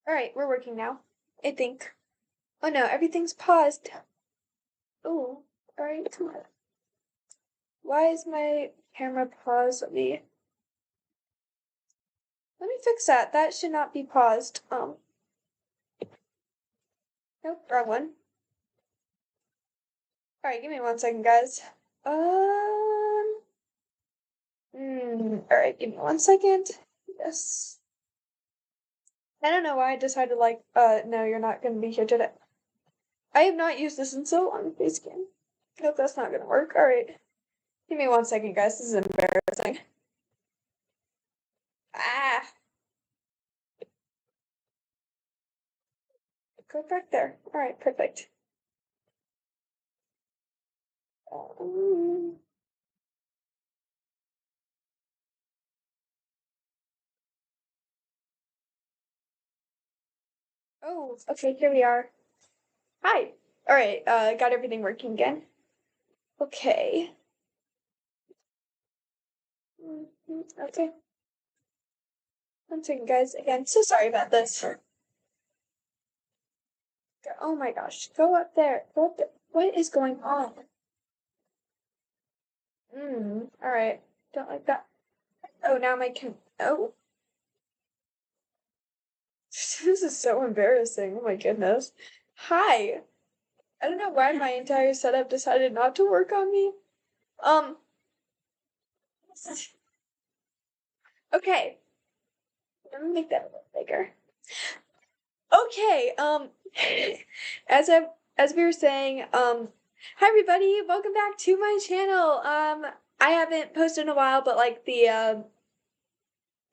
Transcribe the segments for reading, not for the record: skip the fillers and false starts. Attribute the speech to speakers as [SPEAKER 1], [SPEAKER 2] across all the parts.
[SPEAKER 1] Alright, we're working now. I think. Oh no, everything's paused. Oh, alright, come on. Why is my camera paused? Let me fix that. That should not be paused. Nope, wrong one. Alright, give me 1 second, guys. Alright, give me 1 second. Yes. I don't know why I decided, no, you're not gonna be here today. I have not used this in so long, face cam. Nope, that's not gonna work. Alright. Give me 1 second, guys. This is embarrassing. Ah! Go back there. Alright, perfect. Um, oh, okay, here we are. Hi. Alright, got everything working again. Okay. Okay. 1 second, guys. Again, so sorry about this. Oh my gosh, go up there. Go up there. What is going on? Alright. Don't like that. Oh, now oh. This is so embarrassing. Oh my goodness. Hi. I don't know why my entire setup decided not to work on me. Okay. Let me make that a little bigger. Okay, as we were saying, hi everybody, welcome back to my channel. I haven't posted in a while, but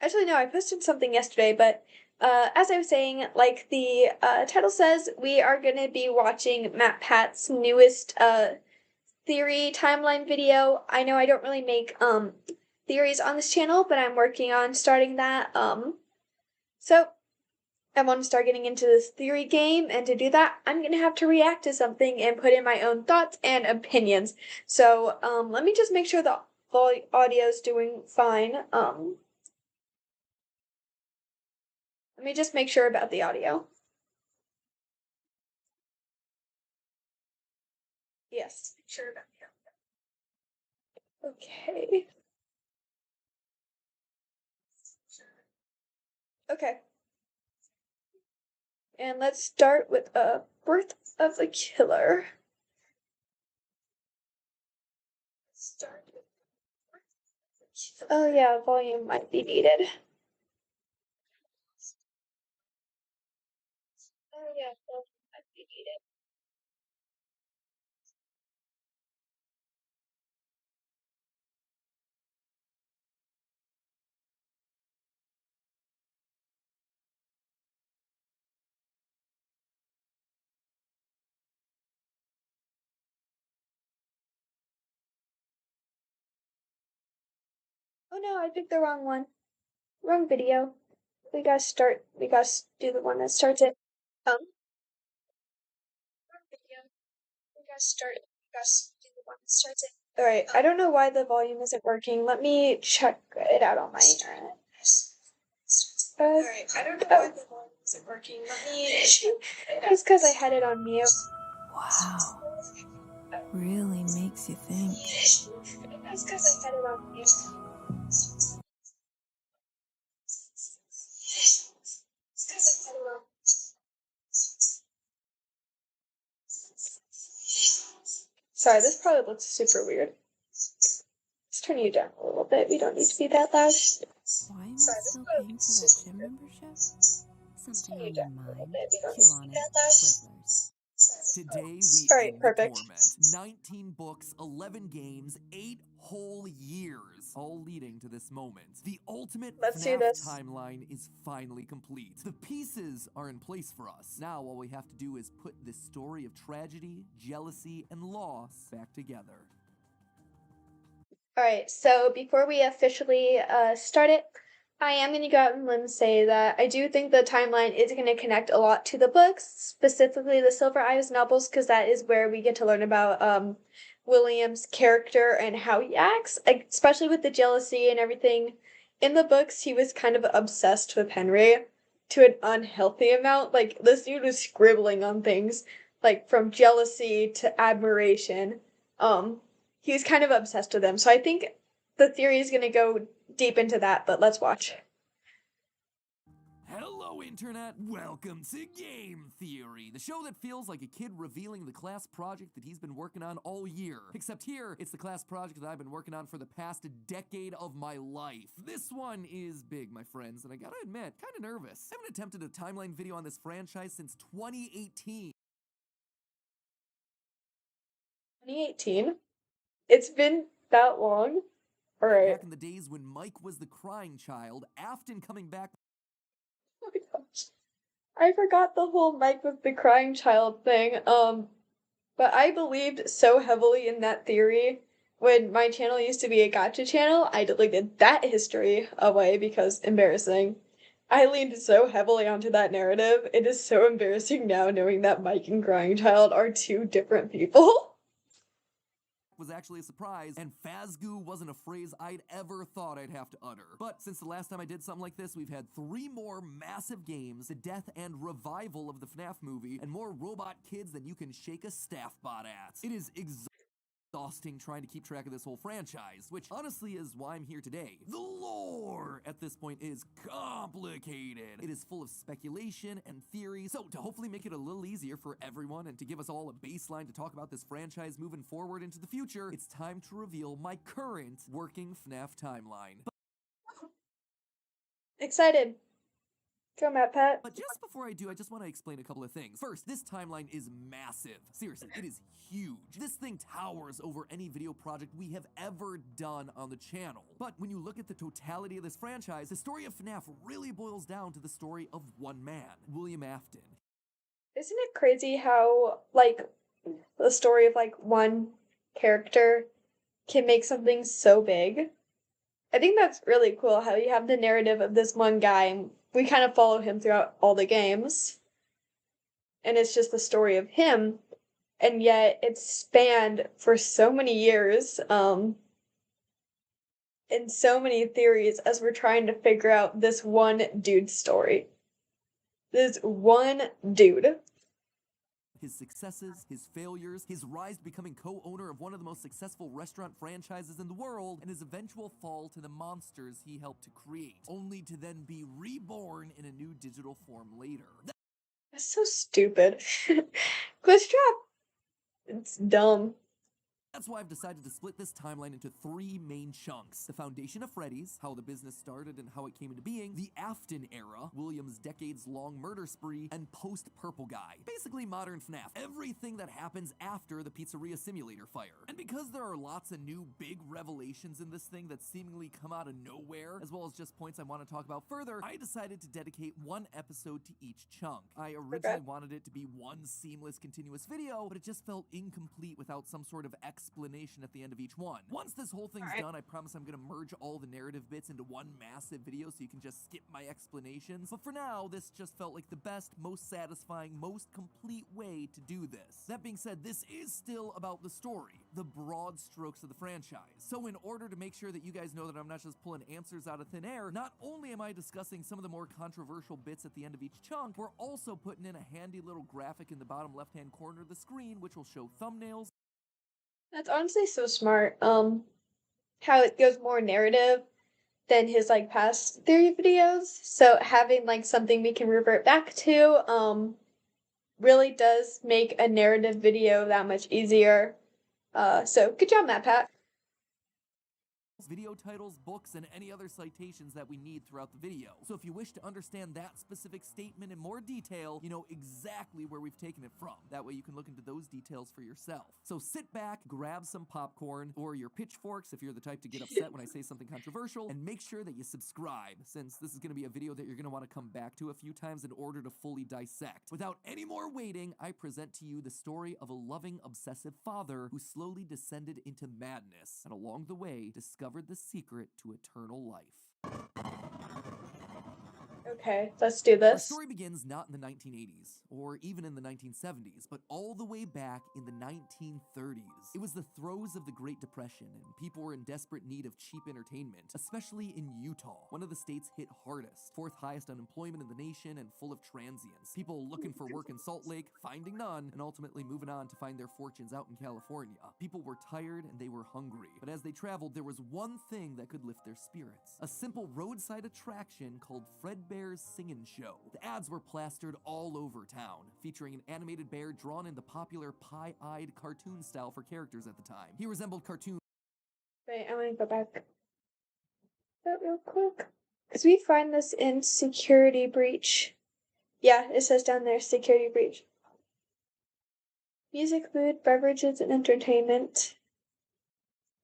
[SPEAKER 1] actually no, I posted something yesterday, but as I was saying, like the title says, we are gonna be watching MatPats' newest theory timeline video. I know I don't really make theories on this channel, but I'm working on starting that. So I want to start getting into this theory game, and to do that, I'm gonna have to react to something and put in my own thoughts and opinions. So, let me just make sure the audio's doing fine. Let me just make sure about the audio. Yes, make sure about the audio. Okay. Okay. And let's start with Birth of the Killer. Oh yeah, volume might be needed. Oh yeah, volume might be needed. Oh no, I picked the wrong one. Wrong video. We gotta do the one that starts it. Wrong video. We gotta do the one that starts it. Alright, I don't know why the volume isn't working. Let me check it out on my internet. Alright, I don't know why the volume isn't working. Let me check it out. It's because I had it on mute.
[SPEAKER 2] Wow. Really makes you think.
[SPEAKER 1] It's because I had it on mute. Sorry, this probably looks super weird. Let's turn you down a little bit. We don't need to be that loud.
[SPEAKER 2] Why am I still paying for that gym membership? Something on your mind? Chew on it. Twizzlers.
[SPEAKER 3] Today we
[SPEAKER 1] Alright,
[SPEAKER 3] end
[SPEAKER 1] perfect.
[SPEAKER 3] the torment. 19 books, 11 games, 8 whole years, all leading to this moment. The ultimate
[SPEAKER 1] Let's do
[SPEAKER 3] Fnaf
[SPEAKER 1] this.
[SPEAKER 3] timeline is finally complete. The pieces are in place for us. Now all we have to do is put this story of tragedy, jealousy, and loss back together.
[SPEAKER 1] Alright, so before we officially start it, I am going to go out on a limb and say that I do think the timeline is going to connect a lot to the books, specifically the Silver Eyes novels, because that is where we get to learn about William's character and how he acts, especially with the jealousy and everything. In the books, he was kind of obsessed with Henry, to an unhealthy amount. Like, this dude was scribbling on things, like, from jealousy to admiration. He was kind of obsessed with them. So I think the theory is gonna go deep into that, but let's watch.
[SPEAKER 3] Hello, Internet! Welcome to Game Theory, the show that feels like a kid revealing the class project that he's been working on all year. Except here, it's the class project that I've been working on for the past decade of my life. This one is big, my friends, and I gotta admit, kinda nervous. I haven't attempted a timeline video on this franchise since 2018.
[SPEAKER 1] 2018? It's been that long? Alright.
[SPEAKER 3] Back in the days when Mike was the crying child, Afton coming back.
[SPEAKER 1] Oh my gosh. I forgot the whole Mike was the crying child thing. But I believed so heavily in that theory. When my channel used to be a gotcha channel, I deleted that history away because embarrassing. I leaned so heavily onto that narrative. It is so embarrassing now knowing that Mike and Crying Child are two different people.
[SPEAKER 3] Was actually a surprise, and Fazgoo wasn't a phrase I'd ever thought I'd have to utter. But since the last time I did something like this, we've had 3 more massive games, the death and revival of the Fnaf movie, and more robot kids than you can shake a staff bot at. It is exhausting trying to keep track of this whole franchise, which honestly is why I'm here today. The lore at this point is complicated. It is full of speculation and theory, so to hopefully make it a little easier for everyone and to give us all a baseline to talk about this franchise moving forward into the future, it's time to reveal my current working FNAF timeline.
[SPEAKER 1] Excited. Go, MatPat.
[SPEAKER 3] But just before I do, I just want to explain a couple of things. First, this timeline is massive. Seriously, it is huge. This thing towers over any video project we have ever done on the channel. But when you look at the totality of this franchise, the story of FNAF really boils down to the story of one man, William Afton.
[SPEAKER 1] Isn't it crazy how, like, the story of, like, one character can make something so big? I think that's really cool how you have the narrative of this one guy, and we kind of follow him throughout all the games. And it's just the story of him, and yet it's spanned for so many years, and so many theories as we're trying to figure out this one dude's story. This one dude.
[SPEAKER 3] His successes, his failures, his rise to becoming co-owner of one of the most successful restaurant franchises in the world, and his eventual fall to the monsters he helped to create, only to then be reborn in a new digital form later.
[SPEAKER 1] That's so stupid. Glitch trap. It's dumb.
[SPEAKER 3] That's why I've decided to split this timeline into 3 main chunks. The foundation of Freddy's, how the business started and how it came into being, the Afton era, William's decades-long murder spree, and post-Purple Guy. Basically modern FNAF. Everything that happens after the pizzeria simulator fire. And because there are lots of new big revelations in this thing that seemingly come out of nowhere, as well as just points I want to talk about further, I decided to dedicate 1 episode to each chunk. I originally wanted it to be one seamless, continuous video, but it just felt incomplete without some sort of explanation at the end of each one. Once this whole thing's done, I promise I'm gonna merge all the narrative bits into one massive video so you can just skip my explanations. But for now, this just felt like the best, most satisfying, most complete way to do this. That being said, this is still about the story, the broad strokes of the franchise. So in order to make sure that you guys know that I'm not just pulling answers out of thin air, not only am I discussing some of the more controversial bits at the end of each chunk, we're also putting in a handy little graphic in the bottom left-hand corner of the screen, which will show thumbnails.
[SPEAKER 1] That's honestly so smart. How it goes more narrative than his like past theory videos. So having like something we can revert back to, really does make a narrative video that much easier. So good job, MatPat.
[SPEAKER 3] Video titles, books, and any other citations that we need throughout the video. So if you wish to understand that specific statement in more detail, you know exactly where we've taken it from. That way you can look into those details for yourself. So sit back, grab some popcorn, or your pitchforks if you're the type to get upset when I say something controversial, and make sure that you subscribe, since this is going to be a video that you're going to want to come back to a few times in order to fully dissect. Without any more waiting, I present to you the story of a loving, obsessive father who slowly descended into madness, and along the way discovered the secret to eternal life.
[SPEAKER 1] Okay, let's do
[SPEAKER 3] Our
[SPEAKER 1] this.
[SPEAKER 3] story begins not in the 1980s, or even in the 1970s, but all the way back in the 1930s. It was the throes of the Great Depression, and people were in desperate need of cheap entertainment, especially in Utah, one of the states hit hardest, fourth highest unemployment in the nation, and full of transients. People looking for work in Salt Lake, finding none, and ultimately moving on to find their fortunes out in California. People were tired and they were hungry, but as they traveled, there was one thing that could lift their spirits: a simple roadside attraction called Fredbear's Singin' Show. The ads were plastered all over town, featuring an animated bear drawn in the popular pie-eyed cartoon style for characters at the time. He resembled cartoon.
[SPEAKER 1] Wait, I'm gonna go back that real quick. Because we find this in security breach. Yeah, it says down there, security breach. Music, food, beverages, and entertainment.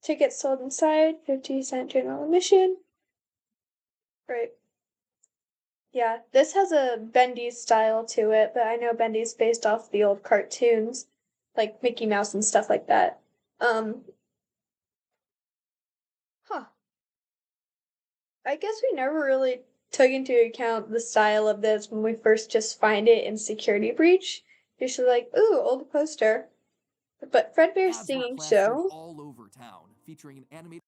[SPEAKER 1] Tickets sold inside, 50-cent general admission. Right. Yeah, this has a Bendy's style to it, but I know Bendy's based off the old cartoons, like Mickey Mouse and stuff like that. Huh. I guess we never really took into account the style of this when we first just find it in Security Breach. You're just like, ooh, old poster. But Fredbear's
[SPEAKER 3] Ads were
[SPEAKER 1] Singing
[SPEAKER 3] plastered
[SPEAKER 1] Show.
[SPEAKER 3] all over town, featuring an animated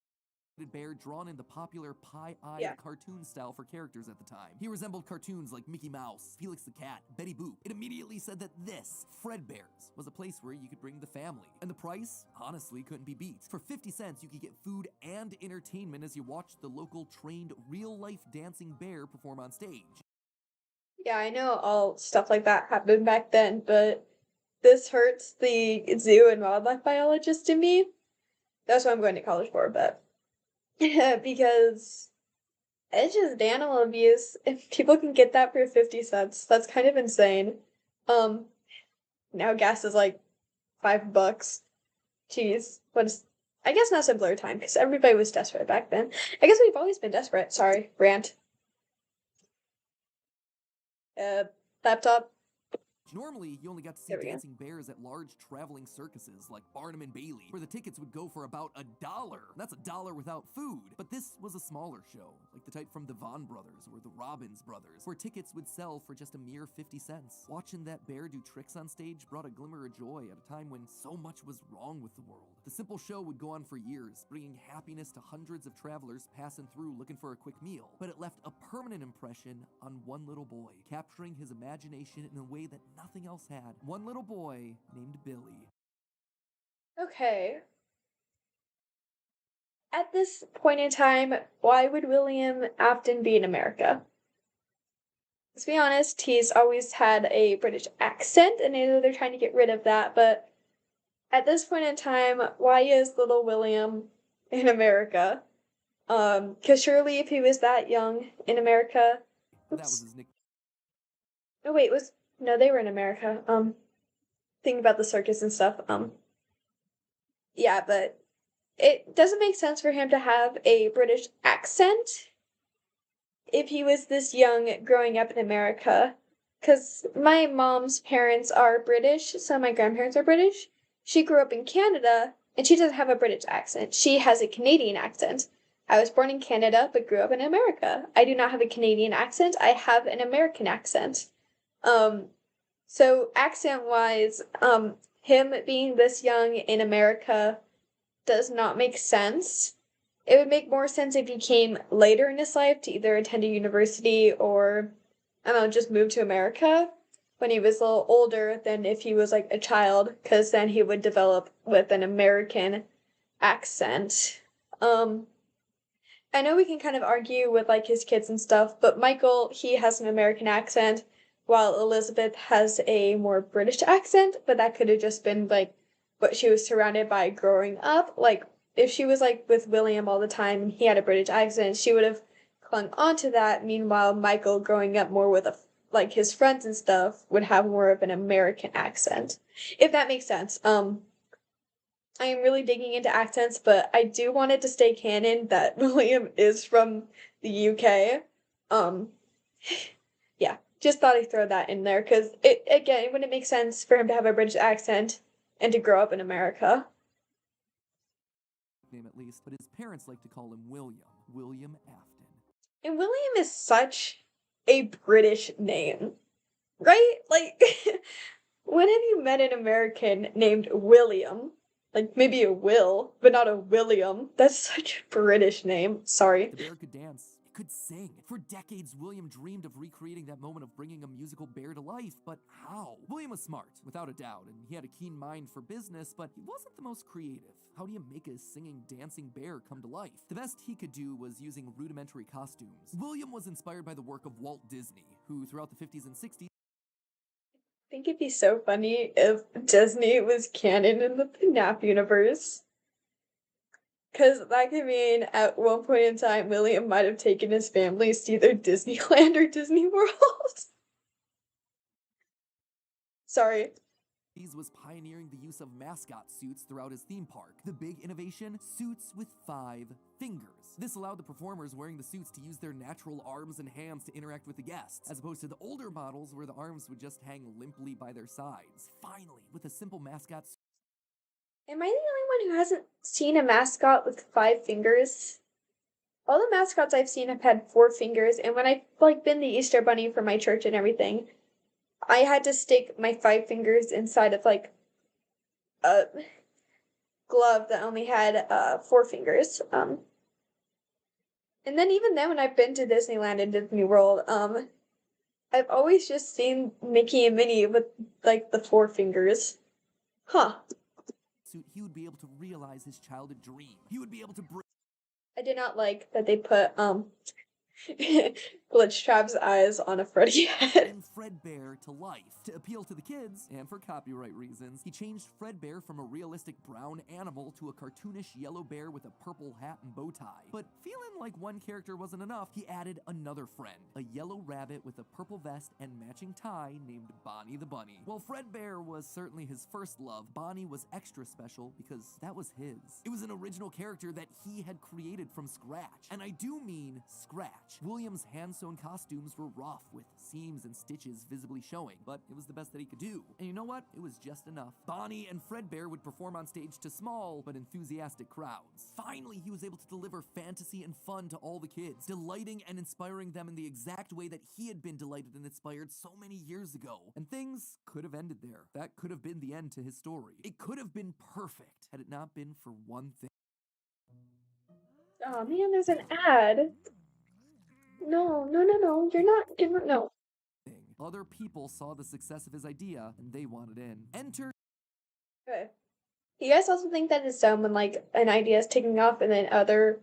[SPEAKER 3] bear drawn in the popular pie-eyed
[SPEAKER 1] Yeah.
[SPEAKER 3] cartoon style for characters at the time. He resembled cartoons like Mickey Mouse, Felix the Cat, Betty Boop. It immediately said that this, Fredbear's, was a place where you could bring the family. And the price, honestly, couldn't be beat. For 50 cents, you could get food and entertainment as you watched the local trained real-life dancing bear perform on stage.
[SPEAKER 1] Yeah, I know all stuff like that happened back then, but this hurts the zoo and wildlife biologist in me. That's what I'm going to college for, but because it's just animal abuse. If people can get that for 50 cents, that's kind of insane. Um, now gas is like $5. Jeez, what is? I guess not simpler time because everybody was desperate back then. I guess we've always been desperate. Sorry, rant. Uh, laptop.
[SPEAKER 3] Normally, you only got to see
[SPEAKER 1] There we go.
[SPEAKER 3] dancing bears at large traveling circuses like Barnum and Bailey, where the tickets would go for about $1. That's $1 without food. But this was a smaller show, like the type from the Vaughn brothers or the Robbins brothers, where tickets would sell for just a mere 50 cents. Watching that bear do tricks on stage brought a glimmer of joy at a time when so much was wrong with the world. The simple show would go on for years, bringing happiness to hundreds of travelers passing through looking for a quick meal. But it left a permanent impression on one little boy, capturing his imagination in a way that nothing else had. One little boy named Billy.
[SPEAKER 1] Okay. At this point in time, why would William Afton be in America? Let's be honest, he's always had a British accent, and I know they're trying to get rid of that, but at this point in time, why is little William in America? Because surely if he was that young in America,
[SPEAKER 3] That was
[SPEAKER 1] oops.
[SPEAKER 3] his nickname.
[SPEAKER 1] No, wait, no, they were in America. Thinking about the circus and stuff. Yeah, but it doesn't make sense for him to have a British accent if he was this young growing up in America. Because my mom's parents are British, so my grandparents are British. She grew up in Canada, and she doesn't have a British accent. She has a Canadian accent. I was born in Canada, but grew up in America. I do not have a Canadian accent. I have an American accent. Um, so accent-wise, him being this young in America does not make sense. It would make more sense if he came later in his life to either attend a university or, I don't know, just move to America when he was a little older than if he was like a child, because then he would develop with an American accent. I know we can kind of argue with like his kids and stuff, but Michael, he has an American accent, while Elizabeth has a more British accent, but that could have just been like what she was surrounded by growing up. Like if she was like with William all the time and he had a British accent, she would have clung onto that. Meanwhile, Michael growing up more with like his friends and stuff would have more of an American accent. If that makes sense. I am really digging into accents, but I do want it to stay canon that William is from the UK. Um, yeah, just thought I'd throw that in there because it wouldn't make sense for him to have a British accent and to grow up in America.
[SPEAKER 3] Name at least, but his parents like to call him William. William Afton.
[SPEAKER 1] And William is such a British name, right? Like, when have you met an American named William? Like, maybe a Will, but not a William. That's such a British name. Sorry.
[SPEAKER 3] The bear could dance. It could sing. For decades, William dreamed of recreating that moment of bringing a musical bear to life, but how? William was smart, without a doubt, and he had a keen mind for business, but he wasn't the most creative. How do you make a singing, dancing bear come to life? The best he could do was using rudimentary costumes. William was inspired by the work of Walt Disney, who throughout the 50s and 60s
[SPEAKER 1] I think it'd be so funny if Disney was canon in the Fnaf universe. Because that could mean at one point in time, William might have taken his families to either Disneyland or Disney World. Sorry.
[SPEAKER 3] was pioneering the use of mascot suits throughout his theme park. The big innovation? Suits with 5 fingers. This allowed the performers wearing the suits to use their natural arms and hands to interact with the guests, as opposed to the older models where the arms would just hang limply by their sides. Finally, with a simple mascot suit.
[SPEAKER 1] Am I the only one who hasn't seen a mascot with 5 fingers? All the mascots I've seen have had 4 fingers, and when I've been the Easter Bunny for my church and everything, I had to stick my 5 fingers inside of a glove that only had 4 fingers. And then even then when I've been to Disneyland and Disney World, I've always just seen Mickey and Minnie with the 4 fingers. Huh.
[SPEAKER 3] He would be able to realize his childhood dream. He would be able to bring.
[SPEAKER 1] I did not like that they put Glitch Trap's eyes on a Freddy head.
[SPEAKER 3] And Fredbear to life. To appeal to the kids, and for copyright reasons, he changed Fredbear from a realistic brown animal to a cartoonish yellow bear with a purple hat and bow tie. But feeling like one character wasn't enough, he added another friend, a yellow rabbit with a purple vest and matching tie named Bonnie the Bunny. While Fredbear was certainly his first love, Bonnie was extra special because that was his. It was an original character that he had created from scratch. And I do mean scratch. William's hand-sewn costumes were rough, with seams and stitches visibly showing, but it was the best that he could do. And you know what? It was just enough. Bonnie and Fredbear would perform on stage to small but enthusiastic crowds. Finally, he was able to deliver fantasy and fun to all the kids, delighting and inspiring them in the exact way that he had been delighted and inspired so many years ago. And things could have ended there. That could have been the end to his story. It could have been perfect had it not been for one thing.
[SPEAKER 1] Oh man, there's an ad. No, no.
[SPEAKER 3] Other people saw the success of his idea and they wanted in. Enter.
[SPEAKER 1] Okay. You guys also think that it's dumb when an idea is taking off and then other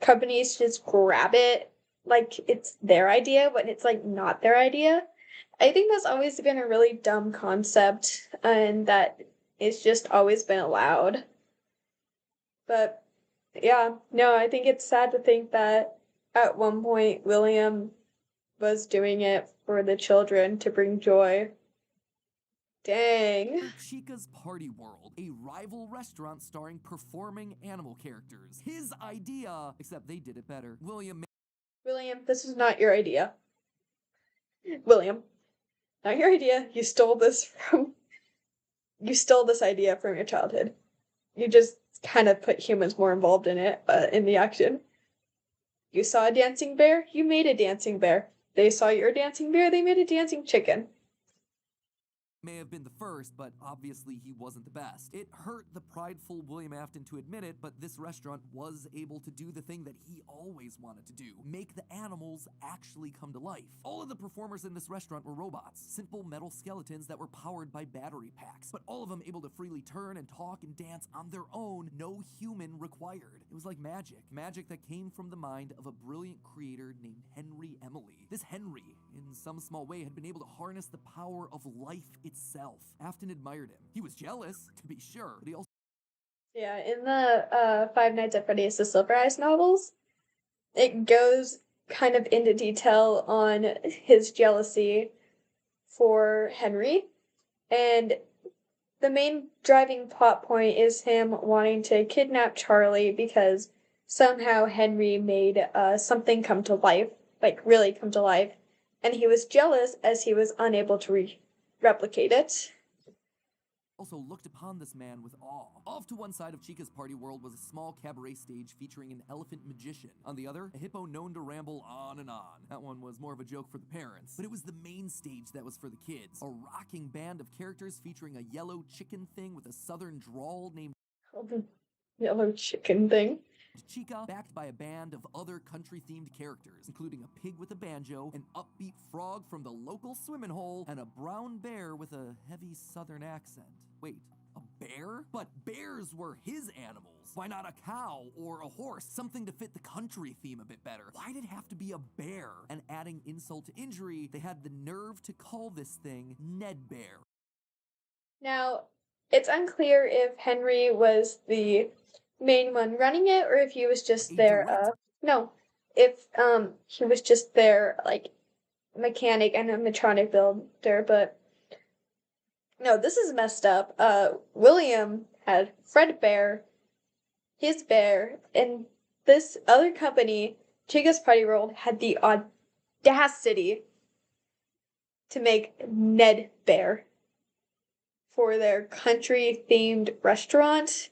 [SPEAKER 1] companies just grab it like it's their idea when it's not their idea? I think that's always been a really dumb concept and that it's just always been allowed. But yeah, no, I think it's sad to think that at one point William was doing it for the children to bring joy. Dang.
[SPEAKER 3] Chica's Party World, a rival restaurant starring performing animal characters. His idea, except they did it better. William,
[SPEAKER 1] this was not your idea. William, not your idea. You stole this idea from your childhood. You just kind of put humans more involved in it, in the action. You saw a dancing bear, you made a dancing bear. They saw your dancing bear, they made a dancing chicken.
[SPEAKER 3] may have been the first, but obviously he wasn't the best. It hurt the prideful William Afton to admit it, but this restaurant was able to do the thing that he always wanted to do, make the animals actually come to life. All of the performers in this restaurant were robots, simple metal skeletons that were powered by battery packs, but all of them able to freely turn and talk and dance on their own, no human required. It was like magic that came from the mind of a brilliant creator named Henry Emily. This Henry, in some small way, had been able to harness the power of life itself. Afton admired him. He was jealous, to be sure, but he also...
[SPEAKER 1] Yeah, in the Five Nights at Freddy's The Silver Eyes novels, it goes kind of into detail on his jealousy for Henry, and the main driving plot point is him wanting to kidnap Charlie because somehow Henry made something come to life, like really come to life, and he was jealous as he was unable to replicate it.
[SPEAKER 3] also looked upon this man with awe. Off to one side of Chica's party world was a small cabaret stage featuring an elephant magician. On the other, a hippo known to ramble on and on. That one was more of a joke for the parents, but it was the main stage that was for the kids. A rocking band of characters featuring a yellow chicken thing with a southern drawl named
[SPEAKER 1] Yellow chicken thing.
[SPEAKER 3] Chica, backed by a band of other country-themed characters, including a pig with a banjo, an upbeat frog from the local swimming hole, and a brown bear with a heavy southern accent. Wait, a bear? But bears were his animals. Why not a cow or a horse? Something to fit the country theme a bit better. Why did it have to be a bear? And adding insult to injury, they had the nerve to call this thing Ned Bear.
[SPEAKER 1] Now, it's unclear if Henry was the main one running it or if he was just their if he was just their like mechanic and animatronic builder, but no, this is messed up. William had Fred Bear, his bear, and this other company, Chica's Party World, had the audacity to make Ned Bear for their country-themed restaurant.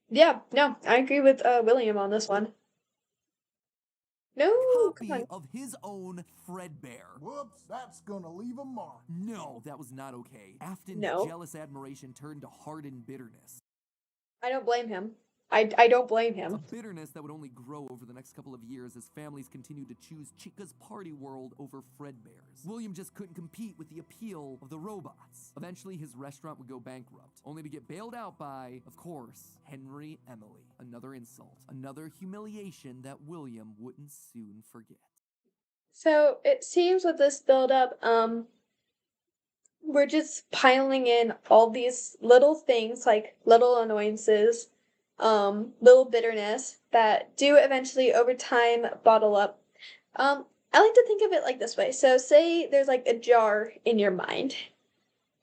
[SPEAKER 1] Yeah, no, I agree with William on this one. No, come
[SPEAKER 3] Copy
[SPEAKER 1] on.
[SPEAKER 3] of his own Fredbear.
[SPEAKER 4] Whoops, that's gonna leave a mark.
[SPEAKER 3] No, that was not okay. Afton's
[SPEAKER 1] No.
[SPEAKER 3] jealous admiration turned to hardened bitterness.
[SPEAKER 1] I don't blame him. I don't blame
[SPEAKER 3] A
[SPEAKER 1] him.
[SPEAKER 3] bitterness that would only grow over the next couple of years as families continued to choose Chica's Party World over Fredbear's. William just couldn't compete with the appeal of the robots. Eventually, his restaurant would go bankrupt, only to get bailed out by, of course, Henry Emily. Another insult, another humiliation that William wouldn't soon forget.
[SPEAKER 1] So it seems with this build-up, we're just piling in all these little things, like little annoyances, little bitterness that do eventually over time bottle up. I like to think of it like this way. So say there's like a jar in your mind,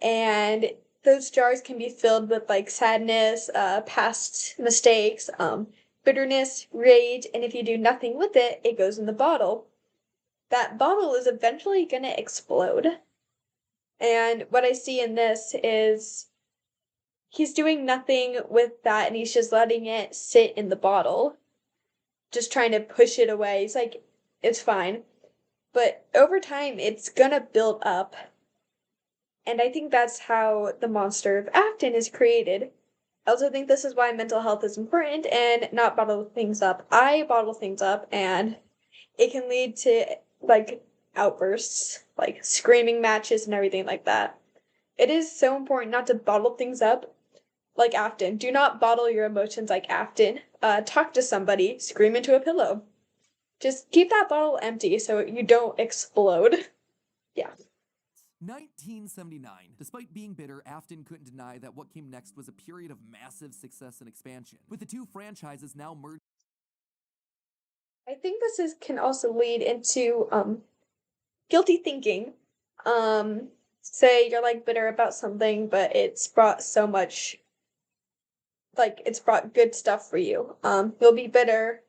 [SPEAKER 1] and those jars can be filled with like sadness, past mistakes, bitterness, rage, and if you do nothing with it, it goes in the bottle. That bottle is eventually gonna explode. And what I see in this is he's doing nothing with that and he's just letting it sit in the bottle, just trying to push it away. He's like, it's fine. But over time, it's gonna build up. And I think that's how the monster of Afton is created. I also think this is why mental health is important and not bottle things up. I bottle things up and it can lead to like outbursts, like screaming matches and everything like that. It is so important not to bottle things up like Afton. Do not bottle your emotions like Afton. Talk to somebody, scream into a pillow. Just keep that bottle empty so you don't explode. Yeah.
[SPEAKER 3] 1979. Despite being bitter, Afton couldn't deny that what came next was a period of massive success and expansion, with the two franchises now merged.
[SPEAKER 1] I think this can also lead into guilty thinking. Say you're like bitter about something, but it's brought so much, like it's brought good stuff for you. You'll be bitter.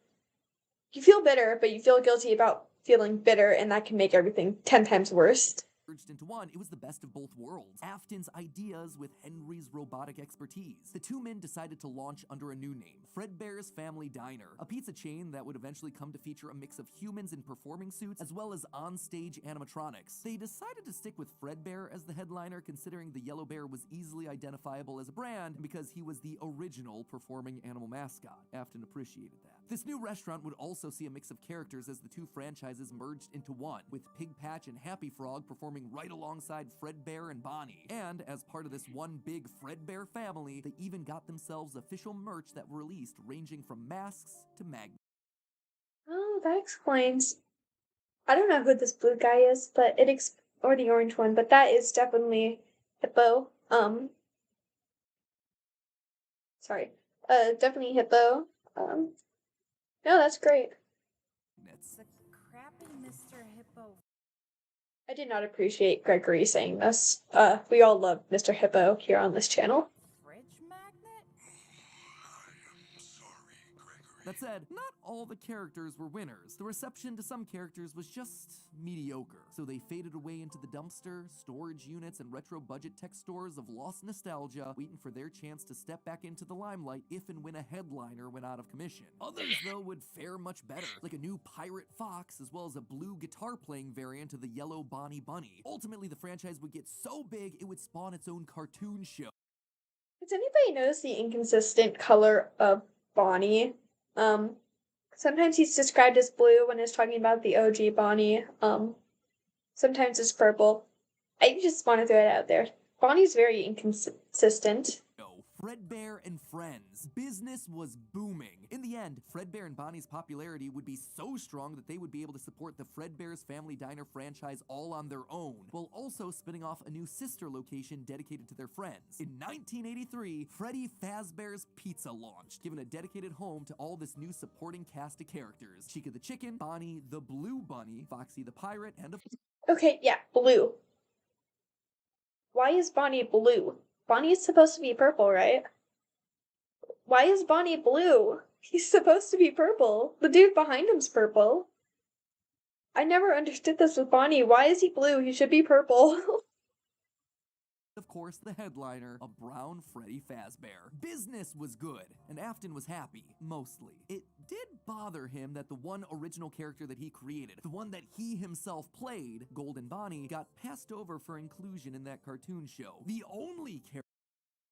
[SPEAKER 1] You feel bitter, but you feel guilty about feeling bitter, and that can make everything 10 times worse.
[SPEAKER 3] Merged into one, it was the best of both worlds. Afton's ideas with Henry's robotic expertise. The two men decided to launch under a new name, Fredbear's Family Diner, a pizza chain that would eventually come to feature a mix of humans in performing suits as well as on-stage animatronics. They decided to stick with Fredbear as the headliner, considering the yellow bear was easily identifiable as a brand and because he was the original performing animal mascot. Afton appreciated that. This new restaurant would also see a mix of characters as the two franchises merged into one, with Pig Patch and Happy Frog performing right alongside Fredbear and Bonnie. And as part of this one big Fredbear family, they even got themselves official merch that were released, ranging from masks to magnets.
[SPEAKER 1] Oh, that explains. I don't know who this blue guy is, but or the orange one, but that is definitely Hippo. Sorry. Definitely Hippo. No, that's great.
[SPEAKER 2] The crappy Mr. Hippo.
[SPEAKER 1] I did not appreciate Gregory saying this. We all love Mr. Hippo here on this channel.
[SPEAKER 2] Fridge magnet?
[SPEAKER 4] I am sorry, Gregory.
[SPEAKER 3] That said, not all the characters were winners. The reception to some characters was just mediocre, so they faded away into the dumpster, storage units, and retro budget tech stores of lost nostalgia, waiting for their chance to step back into the limelight if and when a headliner went out of commission. Others, though, would fare much better, like a new Pirate Fox, as well as a blue guitar-playing variant of the yellow Bonnie Bunny. Ultimately, the franchise would get so big, it would spawn its own cartoon show.
[SPEAKER 1] Does anybody notice the inconsistent color of Bonnie? Sometimes he's described as blue when he's talking about the OG Bonnie. Sometimes it's purple. I just want to throw it out there. Bonnie's very inconsistent.
[SPEAKER 3] Fredbear and Friends. Business was booming. In the end, Fredbear and Bonnie's popularity would be so strong that they would be able to support the Fredbear's Family Diner franchise all on their own, while also spinning off a new sister location dedicated to their friends. In 1983, Freddy Fazbear's Pizza launched, giving a dedicated home to all this new supporting cast of characters. Chica the Chicken, Bonnie the Blue Bunny, Foxy the Pirate, and
[SPEAKER 1] Okay, yeah, blue. Why is Bonnie blue? Bonnie is supposed to be purple, right? Why is Bonnie blue? He's supposed to be purple. The dude behind him's purple. I never understood this with Bonnie. Why is he blue? He should be purple.
[SPEAKER 3] of course, the headliner, a brown Freddy Fazbear. Business was good, and Afton was happy, mostly. It did bother him that the one original character that he created, the one that he himself played, Golden Bonnie, got passed over for inclusion in that cartoon show. The only character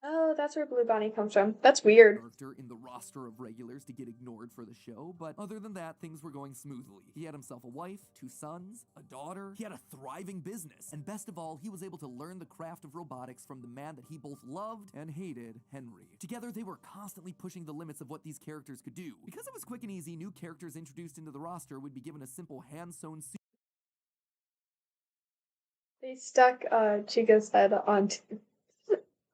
[SPEAKER 1] Oh, that's where Blue Bonnie comes from. That's weird.
[SPEAKER 3] in the roster of regulars to get ignored for the show, but other than that, things were going smoothly. He had himself a wife, 2 sons, a daughter, he had a thriving business, and best of all, he was able to learn the craft of robotics from the man that he both loved and hated, Henry. Together, they were constantly pushing the limits of what these characters could do. Because it was quick and easy, new characters introduced into the roster would be given a simple hand-sewn suit.
[SPEAKER 1] They stuck Chica's head onto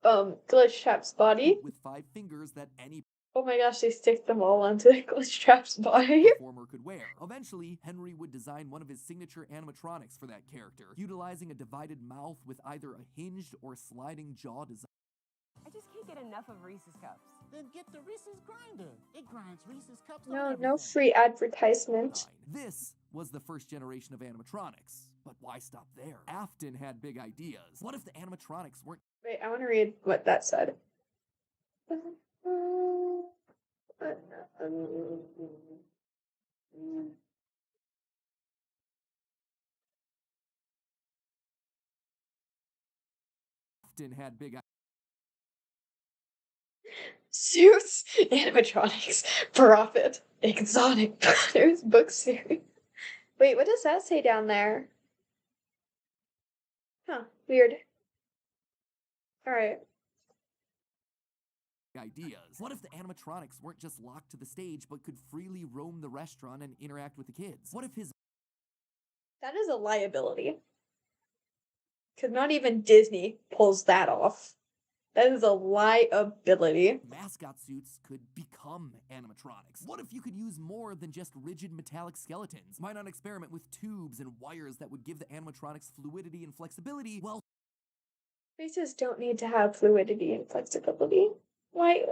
[SPEAKER 1] Glitch Trap's body.
[SPEAKER 3] With 5 fingers that any
[SPEAKER 1] Oh my gosh, they stick them all onto Glitch Trap's body.
[SPEAKER 3] performer could wear. Eventually, Henry would design one of his signature animatronics for that character, utilizing a divided mouth with either a hinged or sliding jaw design.
[SPEAKER 5] I just can't get enough of Reese's Cups.
[SPEAKER 4] Then get the Reese's Grinder. It grinds Reese's Cups on
[SPEAKER 1] No
[SPEAKER 4] everything.
[SPEAKER 1] free advertisement.
[SPEAKER 3] This was the first generation of animatronics. But why stop there? Afton had big ideas. What if the animatronics weren't
[SPEAKER 1] Wait, I want to read what that said.
[SPEAKER 3] Afton had big
[SPEAKER 1] Suits, animatronics, profit, exotic butters, book series. Wait, what does that say down there? Huh, weird. Alright.
[SPEAKER 3] ideas. What if the animatronics weren't just locked to the stage but could freely roam the restaurant and interact with the kids? What if his
[SPEAKER 1] That is a liability. Because not even Disney pulls that off. That is a liability.
[SPEAKER 3] mascot suits could become animatronics? What if you could use more than just rigid metallic skeletons? Why not experiment with tubes and wires that would give the animatronics fluidity and flexibility? Well,
[SPEAKER 1] Faces don't need to have fluidity and flexibility. Why?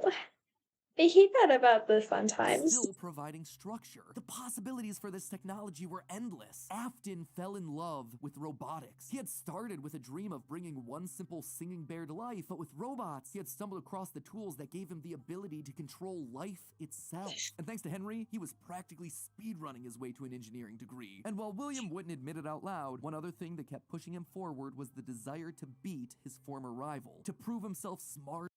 [SPEAKER 1] I hate that about the fun times.
[SPEAKER 3] still providing structure. The possibilities for this technology were endless. Afton fell in love with robotics. He had started with a dream of bringing one simple singing bear to life, but with robots, he had stumbled across the tools that gave him the ability to control life itself. And thanks to Henry, he was practically speedrunning his way to an engineering degree. And while William wouldn't admit it out loud, one other thing that kept pushing him forward was the desire to beat his former rival, to prove himself smart.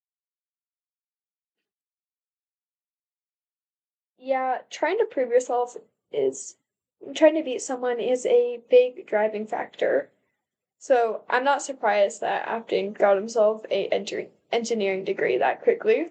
[SPEAKER 1] Yeah, trying to prove yourself is trying to beat someone is a big driving factor. So I'm not surprised that Afton got himself a engineering degree that quickly.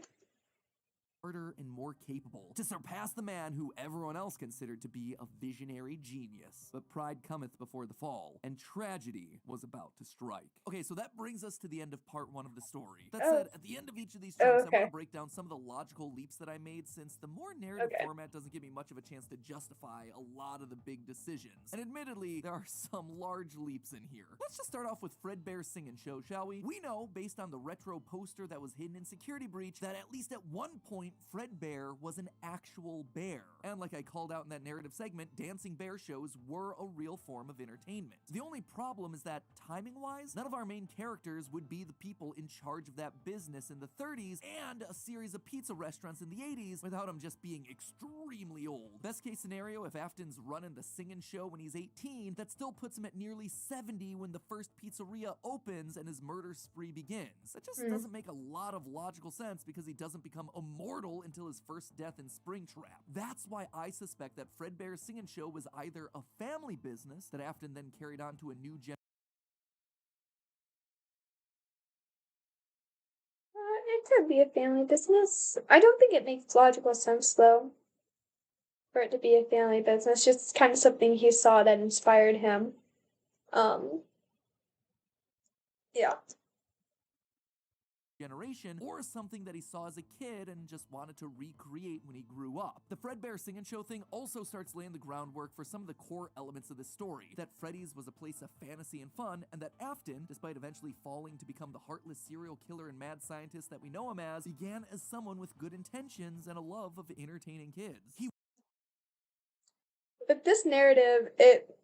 [SPEAKER 3] Smarter and more capable, to surpass the man who everyone else considered to be a visionary genius. But pride cometh before the fall, and tragedy was about to strike. Okay, so that brings us to the end of part 1 of the story. That said, at the end of each of these chunks, I want to break down some of the logical leaps that I made, since the more narrative format doesn't give me much of a chance to justify a lot of the big decisions. And admittedly, there are some large leaps in here. Let's just start off with Fredbear's singing show, shall we? We know, based on the retro poster that was hidden in Security Breach, that at least at one point, Fredbear Bear was an actual bear. And like I called out in that narrative segment, dancing bear shows were a real form of entertainment. The only problem is that, timing-wise, none of our main characters would be the people in charge of that business in the 30s and a series of pizza restaurants in the 80s without them just being extremely old. Best case scenario, if Afton's running the singing show when he's 18, that still puts him at nearly 70 when the first pizzeria opens and his murder spree begins. That just doesn't make a lot of logical sense because he doesn't become immortal until his first death in Springtrap. That's why I suspect that Fredbear's singing show was either a family business that Afton then carried on to a new generation.
[SPEAKER 1] It could be a family business. I don't think it makes logical sense, though, for it to be a family business. Just kind of something he saw that inspired him. Yeah.
[SPEAKER 3] Generation, or something that he saw as a kid and just wanted to recreate when he grew up. The Fredbear Singing Show thing also starts laying the groundwork for some of the core elements of this story, that Freddy's was a place of fantasy and fun, and that Afton, despite eventually falling to become the heartless serial killer and mad scientist that we know him as, began as someone with good intentions and a love of entertaining kids.
[SPEAKER 1] But this narrative, it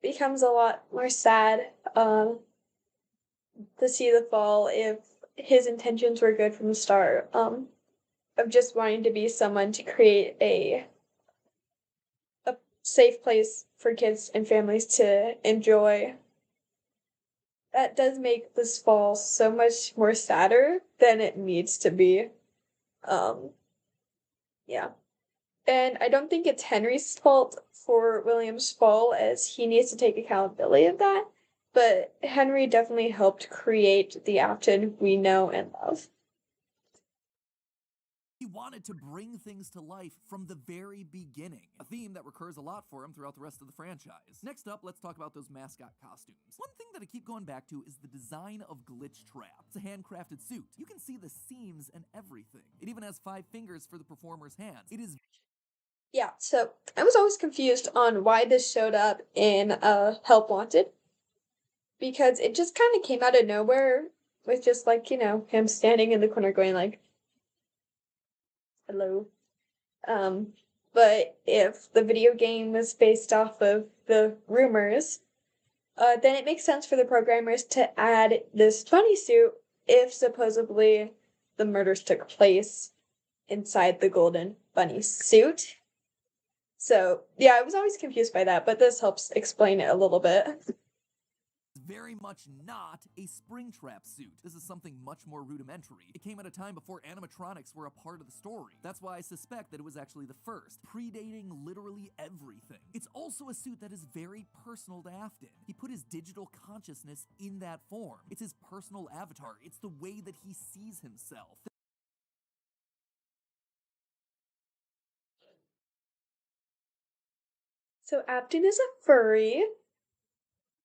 [SPEAKER 1] becomes a lot more sad, to see the fall if his intentions were good from the start, of just wanting to be someone to create a safe place for kids and families to enjoy. That does make this fall so much more sadder than it needs to be. Yeah. And I don't think it's Henry's fault for William's fall, as he needs to take accountability of that. But Henry definitely helped create the Afton we know and love.
[SPEAKER 3] He wanted to bring things to life from the very beginning, a theme that recurs a lot for him throughout the rest of the franchise. Next up, let's talk about those mascot costumes. One thing that I keep going back to is the design of Glitch Trap. It's a handcrafted suit. You can see the seams and everything. It even has 5 fingers for the performer's hands. It is...
[SPEAKER 1] Yeah, so I was always confused on why this showed up in Help Wanted, because it just kind of came out of nowhere with just like, him standing in the corner going like, hello. But if the video game was based off of the rumors, then it makes sense for the programmers to add this bunny suit if supposedly the murders took place inside the golden bunny suit. So, yeah, I was always confused by that, but this helps explain it a little bit.
[SPEAKER 3] very much not a Springtrap suit. This is something much more rudimentary. It came at a time before animatronics were a part of the story. That's why I suspect that it was actually the first, predating literally everything. It's also a suit that is very personal to Afton. He put his digital consciousness in that form. It's his personal avatar. It's the way that he sees himself.
[SPEAKER 1] So Afton is a furry.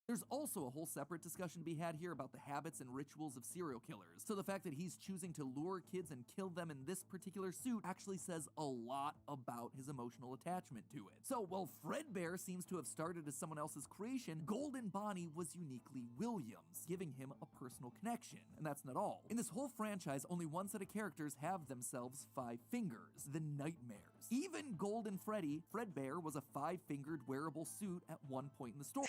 [SPEAKER 3] There's also a whole separate discussion to be had here about the habits and rituals of serial killers. So the fact that he's choosing to lure kids and kill them in this particular suit actually says a lot about his emotional attachment to it. So while Fredbear seems to have started as someone else's creation, Golden Bonnie was uniquely Williams, giving him a personal connection. And that's not all. In this whole franchise, only one set of characters have themselves 5 fingers, the Nightmares. Even Golden Freddy, Fredbear, was a 5-fingered wearable suit at one point in the story,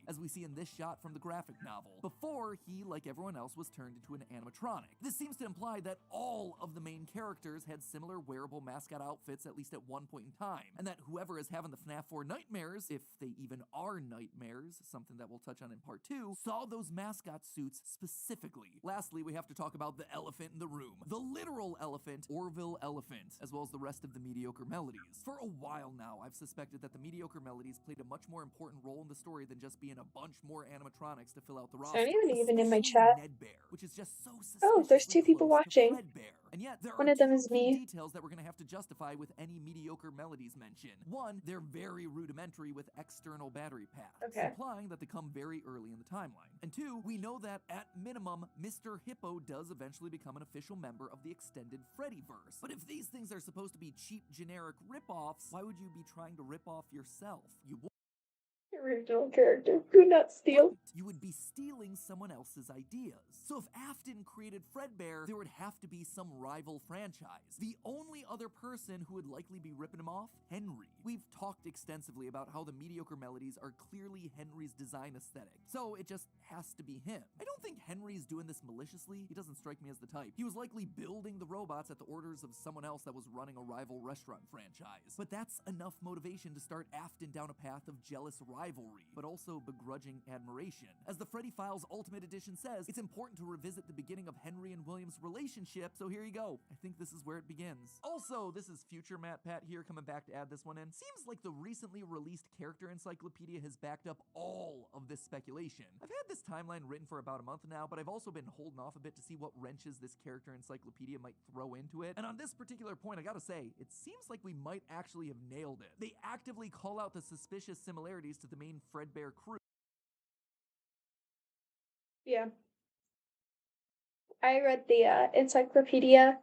[SPEAKER 3] as we see in this shot from the graphic novel, before he, like everyone else, was turned into an animatronic. This seems to imply that all of the main characters had similar wearable mascot outfits at least at one point in time, and that whoever is having the FNAF 4 nightmares, if they even are nightmares, something that we'll touch on in part 2, saw those mascot suits specifically. Lastly, we have to talk about the elephant in the room. The literal elephant, Orville Elephant, as well as the rest of the mediocre melodies. For a while now, I've suspected that the mediocre melodies played a much more important role in the story than just being a bunch more animatronics to fill out the roster.
[SPEAKER 1] Anyone even in my
[SPEAKER 3] Especially
[SPEAKER 1] chat?
[SPEAKER 3] Ned Bear, which is just so
[SPEAKER 1] Oh, there's
[SPEAKER 3] suspiciously
[SPEAKER 1] 2 people
[SPEAKER 3] close to
[SPEAKER 1] watching.
[SPEAKER 3] Fredbear. And yet, there
[SPEAKER 1] One
[SPEAKER 3] are
[SPEAKER 1] of them
[SPEAKER 3] 2
[SPEAKER 1] is
[SPEAKER 3] key
[SPEAKER 1] me.
[SPEAKER 3] details that we're going to have to justify with any mediocre melodies mention. One, they're very rudimentary with external battery packs,
[SPEAKER 1] Okay.
[SPEAKER 3] implying that they come very early in the timeline. And 2, we know that, at minimum, Mr. Hippo does eventually become an official member of the extended Freddyverse. But if these things are supposed to be cheap, generic rip-offs, why would you be trying to rip off yourself? You
[SPEAKER 1] Original character. Do not steal.
[SPEAKER 3] You would be stealing someone else's ideas. So if Afton created Fredbear, there would have to be some rival franchise. The only other person who would likely be ripping him off? Henry. We've talked extensively about how the mediocre melodies are clearly Henry's design aesthetic, so it just has to be him. I don't think Henry's doing this maliciously. He doesn't strike me as the type. He was likely building the robots at the orders of someone else that was running a rival restaurant franchise. But that's enough motivation to start Afton down a path of jealous rivalry, but also begrudging admiration. As the Freddy Files Ultimate Edition says, it's important to revisit the beginning of Henry and William's relationship, so here you go. I think this is where it begins. Also, this is future MatPat here coming back to add this one in. Seems like the recently released character encyclopedia has backed up all of this speculation. I've had this timeline written for about a month now, but I've also been holding off a bit to see what wrenches this character encyclopedia might throw into it. And on this particular point, I gotta say, it seems like we might actually have nailed it. They actively call out the suspicious similarities to the main Fredbear crew.
[SPEAKER 1] Yeah. I read the encyclopedia.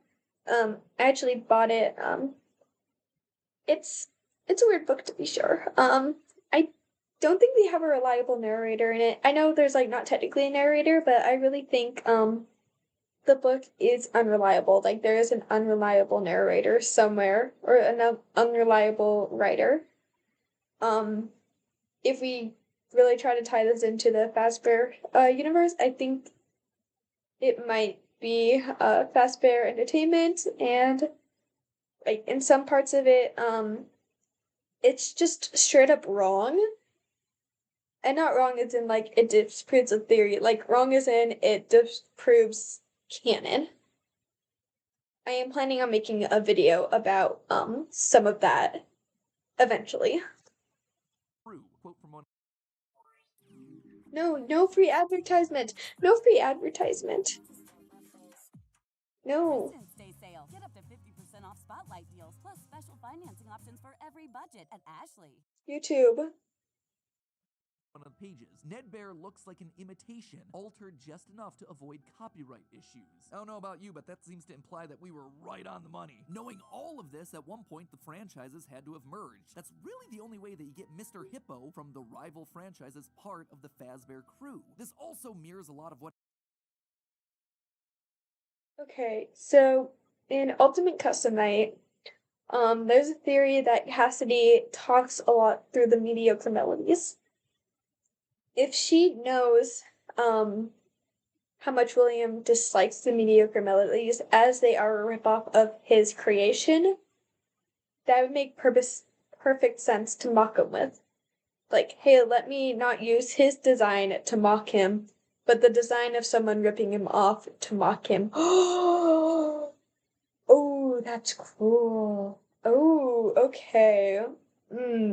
[SPEAKER 1] I actually bought it. It's a weird book to be sure. I don't think they have a reliable narrator in it. I know there's like not technically a narrator, but I really think the book is unreliable. Like there is an unreliable narrator somewhere or an unreliable writer. If we really try to tie this into the Fazbear universe, I think it might be Fazbear Entertainment, and like in some parts of it, it's just straight up wrong. And not wrong as in like it disproves a theory, like wrong as in it disproves canon. I am planning on making a video about some of that eventually.
[SPEAKER 3] Quote from one.
[SPEAKER 1] No free advertisement. No free advertisement. No.
[SPEAKER 2] President's Day sale. Get up to 50% off spotlight deals, plus special financing options for every budget at Ashley.
[SPEAKER 1] YouTube.
[SPEAKER 3] One of the pages. Ned Bear looks like an imitation, altered just enough to avoid copyright issues. I don't know about you, but that seems to imply that we were right on the money. Knowing all of this, at one point the franchises had to have merged. That's really the only way that you get Mr. Hippo from the rival franchise as part of the Fazbear crew. This also mirrors a lot of what.
[SPEAKER 1] Okay, so in Ultimate Custom Night, there's a theory that Cassidy talks a lot through the mediocre melodies. If she knows how much William dislikes the mediocre melodies as they are a ripoff of his creation, that would make perfect sense to mock him with. Like, hey, let me not use his design to mock him, but the design of someone ripping him off to mock him. Oh, that's cool. Oh, okay.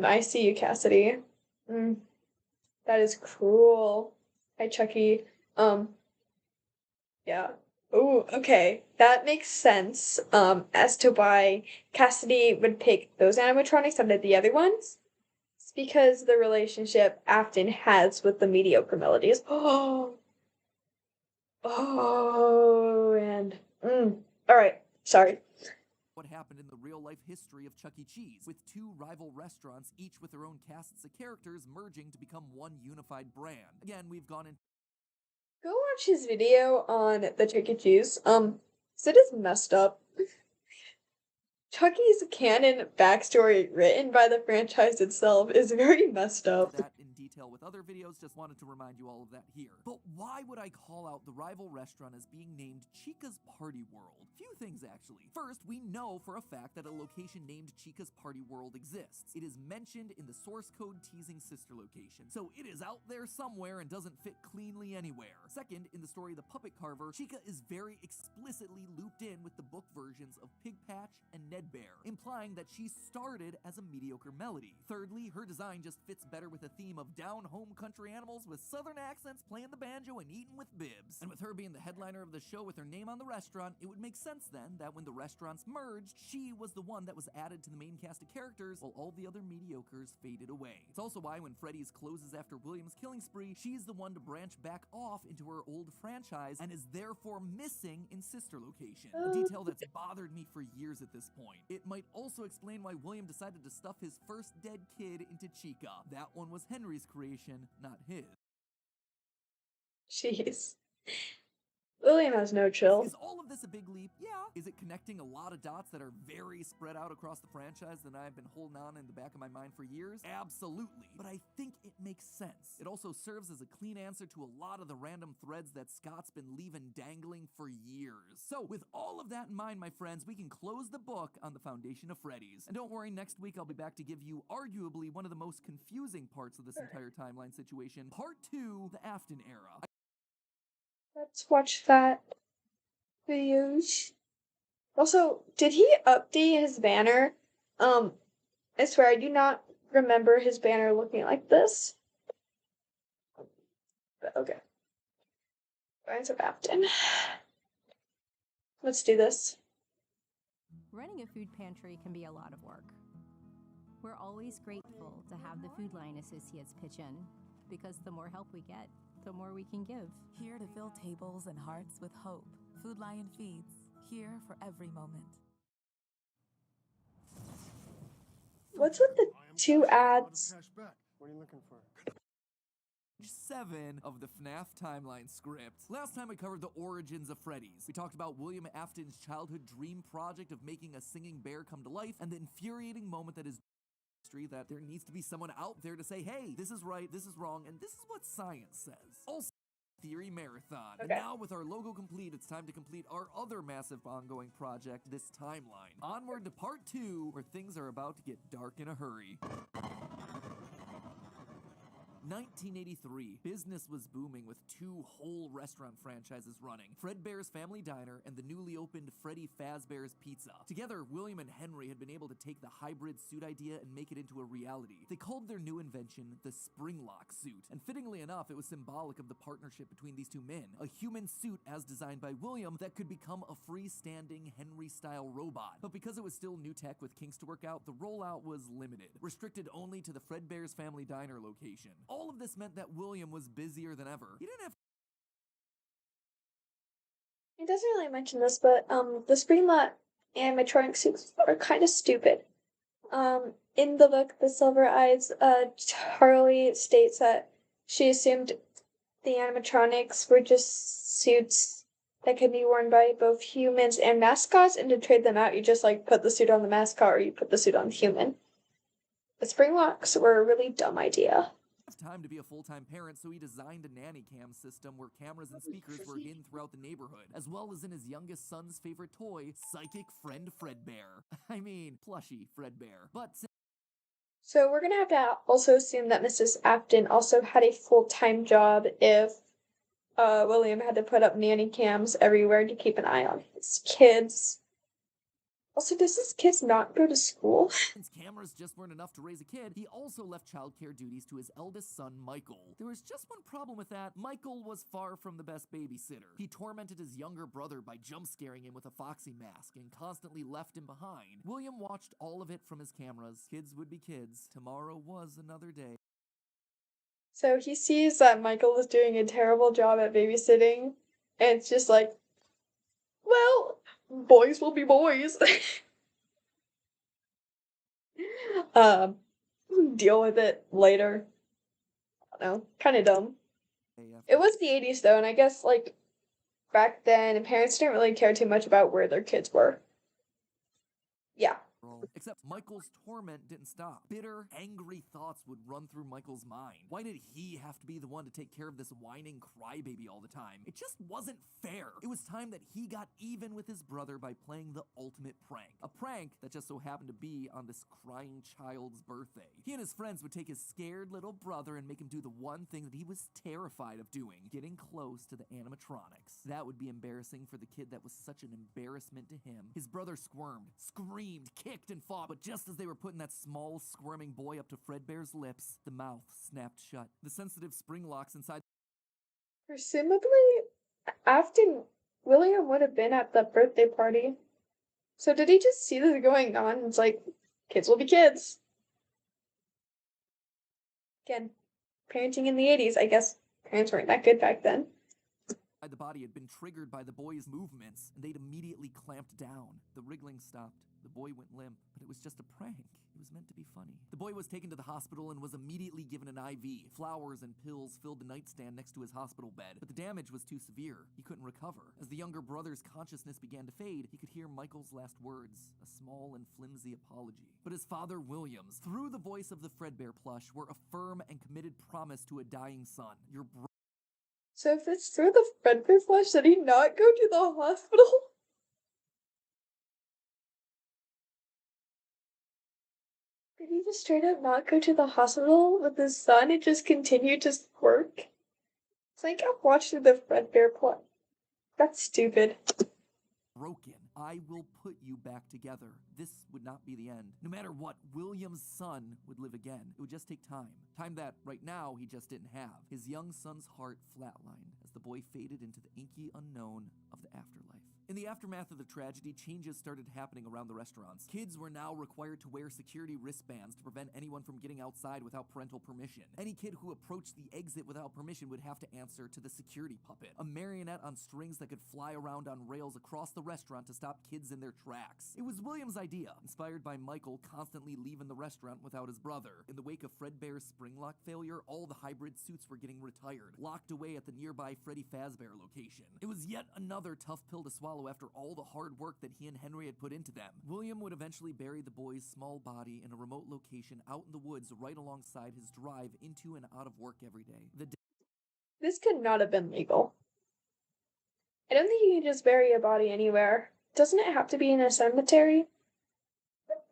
[SPEAKER 1] I see you, Cassidy. That is cool. Hi, Chucky. Yeah. Oh, okay. That makes sense, as to why Cassidy would pick those animatronics out of the other ones. It's because the relationship Afton has with the mediocre melodies. And alright, sorry.
[SPEAKER 3] What happened in the real-life history of Chuck E. Cheese, with two rival restaurants, each with their own casts of characters, merging to become one unified brand. Again, we've gone in.
[SPEAKER 1] Go watch his video on the Chuck E. Cheese. So it is messed up. Chucky's canon backstory written by the franchise itself is very messed up.
[SPEAKER 3] That in detail with other videos, just wanted to remind you all of that here. But why would I call out the rival restaurant as being named Chica's Party World? Few things actually. First, we know for a fact that a location named Chica's Party World exists. It is mentioned in the source code teasing sister location, so it is out there somewhere and doesn't fit cleanly anywhere. Second, in the story The Puppet Carver, Chica is very explicitly looped in with the book versions of Pig Patch and Ned Bear, implying that she started as a mediocre melody. Thirdly, her design just fits better with a theme of down-home country animals with southern accents playing the banjo and eating with bibs. And with her being the headliner of the show with her name on the restaurant, it would make sense then that when the restaurants merged, she was the one that was added to the main cast of characters while all the other mediocres faded away. It's also why when Freddy's closes after William's killing spree, she's the one to branch back off into her old franchise and is therefore missing in sister location. A detail that's bothered me for years at this point. It might also explain why William decided to stuff his first dead kid into Chica. That one was Henry's creation, not his.
[SPEAKER 1] Jeez. William has no chill.
[SPEAKER 3] Is all of this a big leap? Yeah. Is it connecting a lot of dots that are very spread out across the franchise that I've been holding on in the back of my mind for years? Absolutely. But I think it makes sense. It also serves as a clean answer to a lot of the random threads that Scott's been leaving dangling for years. So with all of that in mind, my friends, we can close the book on the foundation of Freddy's. And don't worry, next week I'll be back to give you arguably one of the most confusing parts of this entire timeline situation. Part 2, the Afton era.
[SPEAKER 1] Let's watch that video. Also, did he update his banner? I swear I do not remember his banner looking like this. But okay. Rise of Afton. Let's do this.
[SPEAKER 2] Running a food pantry can be a lot of work. We're always grateful to have the Food Line associates pitch in, because the more help we get, the more we can give.
[SPEAKER 6] Here to fill tables and hearts with hope. Food Lion Feeds, here for every moment.
[SPEAKER 1] What's with the two ads?
[SPEAKER 4] What are you looking for?
[SPEAKER 3] 7 of the Fnaf timeline script. Last time we covered the origins of Freddy's. We talked about William Afton's childhood dream project of making a singing bear come to life, and the infuriating moment that is that there needs to be someone out there to say, hey, this is right, this is wrong, and this is what science says. Also, Theory Marathon.
[SPEAKER 1] Okay.
[SPEAKER 3] And now with our logo complete, it's time to complete our other massive ongoing project, this timeline. Onward to part 2, where things are about to get dark in a hurry. 1983, business was booming with 2 whole restaurant franchises running, Fredbear's Family Diner and the newly opened Freddy Fazbear's Pizza. Together, William and Henry had been able to take the hybrid suit idea and make it into a reality. They called their new invention the Springlock suit, and fittingly enough, it was symbolic of the partnership between these two men, a human suit as designed by William that could become a freestanding Henry-style robot. But because it was still new tech with kinks to work out, the rollout was limited, restricted only to the Fredbear's Family Diner location. All of this meant that William was busier than ever. He didn't have
[SPEAKER 1] It doesn't really mention this, but the Springlot animatronic suits are kind of stupid. In the book, The Silver Eyes, Charlie states that she assumed the animatronics were just suits that could be worn by both humans and mascots, and to trade them out, you just like put the suit on the mascot or you put the suit on the human. The Springlocks were a really dumb idea.
[SPEAKER 3] time to be a full-time parent, so he designed a nanny cam system where cameras and speakers were hidden throughout the neighborhood, as well as in his youngest son's favorite toy, Psychic Friend Fredbear. I mean, plushy Fredbear. But
[SPEAKER 1] So we're gonna have to also assume that Mrs. Afton also had a full-time job if William had to put up nanny cams everywhere to keep an eye on his kids. Also, does his kids not go to school?
[SPEAKER 3] since cameras just weren't enough to raise a kid, he also left childcare duties to his eldest son, Michael. There was just one problem with that. Michael was far from the best babysitter. He tormented his younger brother by jump-scaring him with a foxy mask and constantly left him behind. William watched all of it from his cameras. Kids would be kids. Tomorrow was another day.
[SPEAKER 1] So he sees that Michael is doing a terrible job at babysitting, and it's just like, well, boys will be boys. Deal with it later. I don't know, kind of dumb. It was the 80s though, and I guess like back then, parents didn't really care too much about where their kids were. Yeah.
[SPEAKER 3] Except Michael's torment didn't stop. Bitter, angry thoughts would run through Michael's mind. Why did he have to be the one to take care of this whining crybaby all the time? It just wasn't fair. It was time that he got even with his brother by playing the ultimate prank. A prank that just so happened to be on this crying child's birthday. He and his friends would take his scared little brother and make him do the one thing that he was terrified of doing, getting close to the animatronics. That would be embarrassing for the kid that was such an embarrassment to him. His brother squirmed, screamed, kicked, and fought, but just as they were putting that small, squirming boy up to Fredbear's lips, the mouth snapped shut. The sensitive spring locks inside
[SPEAKER 1] Presumably, Afton William would have been at the birthday party. So did he just see this going on? It's like, kids will be kids. Again, parenting in the 80s, I guess parents weren't that good back then.
[SPEAKER 3] The body had been triggered by the boy's movements, and they'd immediately clamped down. The wriggling stopped. The boy went limp, but it was just a prank. It was meant to be funny. The boy was taken to the hospital and was immediately given an IV. Flowers and pills filled the nightstand next to his hospital bed, but the damage was too severe. He couldn't recover. As the younger brother's consciousness began to fade, he could hear Michael's last words, a small and flimsy apology. But his father, Williams, through the voice of the Fredbear plush, were a firm and committed promise to a dying son. Your
[SPEAKER 1] So if it's through the Fredbear flush, did he not go to the hospital? Did he just straight up not go to the hospital with his son and just continue to work? It's like I've watched the Fredbear plot. That's stupid.
[SPEAKER 3] broken. I will put you back together. This would not be the end. No matter what, William's son would live again. It would just take time. Time that, right now, he just didn't have. His young son's heart flatlined as the boy faded into the inky unknown of the afterlife. In the aftermath of the tragedy, changes started happening around the restaurants. Kids were now required to wear security wristbands to prevent anyone from getting outside without parental permission. Any kid who approached the exit without permission would have to answer to the security puppet, a marionette on strings that could fly around on rails across the restaurant to stop kids in their tracks. It was William's idea, inspired by Michael constantly leaving the restaurant without his brother. In the wake of Fredbear's spring lock failure, all the hybrid suits were getting retired, locked away at the nearby Freddy Fazbear location. It was yet another tough pill to swallow after all the hard work that he and Henry had put into them. William would eventually bury the boy's small body in a remote location out in the woods right alongside his drive into and out of work every day.
[SPEAKER 1] This could not have been legal. I don't think you can just bury a body anywhere. Doesn't it have to be in a cemetery?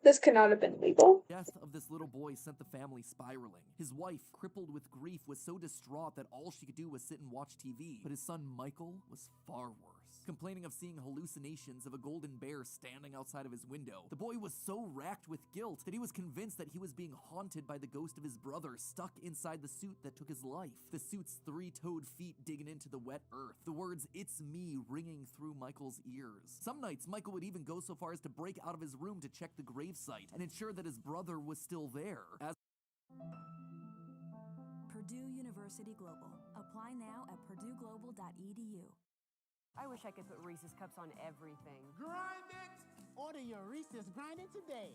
[SPEAKER 1] This could not have been legal.
[SPEAKER 3] The death of this little boy sent the family spiraling. His wife, crippled with grief, was so distraught that all she could do was sit and watch TV. But his son Michael was far worse, complaining of seeing hallucinations of a golden bear standing outside of his window. The boy was so racked with guilt that he was convinced that he was being haunted by the ghost of his brother stuck inside the suit that took his life. The suit's three-toed feet digging into the wet earth. The words, "It's me," ringing through Michael's ears. Some nights, Michael would even go so far as to break out of his room to check the gravesite and ensure that his brother was still there. As
[SPEAKER 6] Purdue University Global. Apply now at purdueglobal.edu.
[SPEAKER 5] I wish I could put Reese's Cups on everything.
[SPEAKER 4] Grind it! Order your Reese's Grind-It today.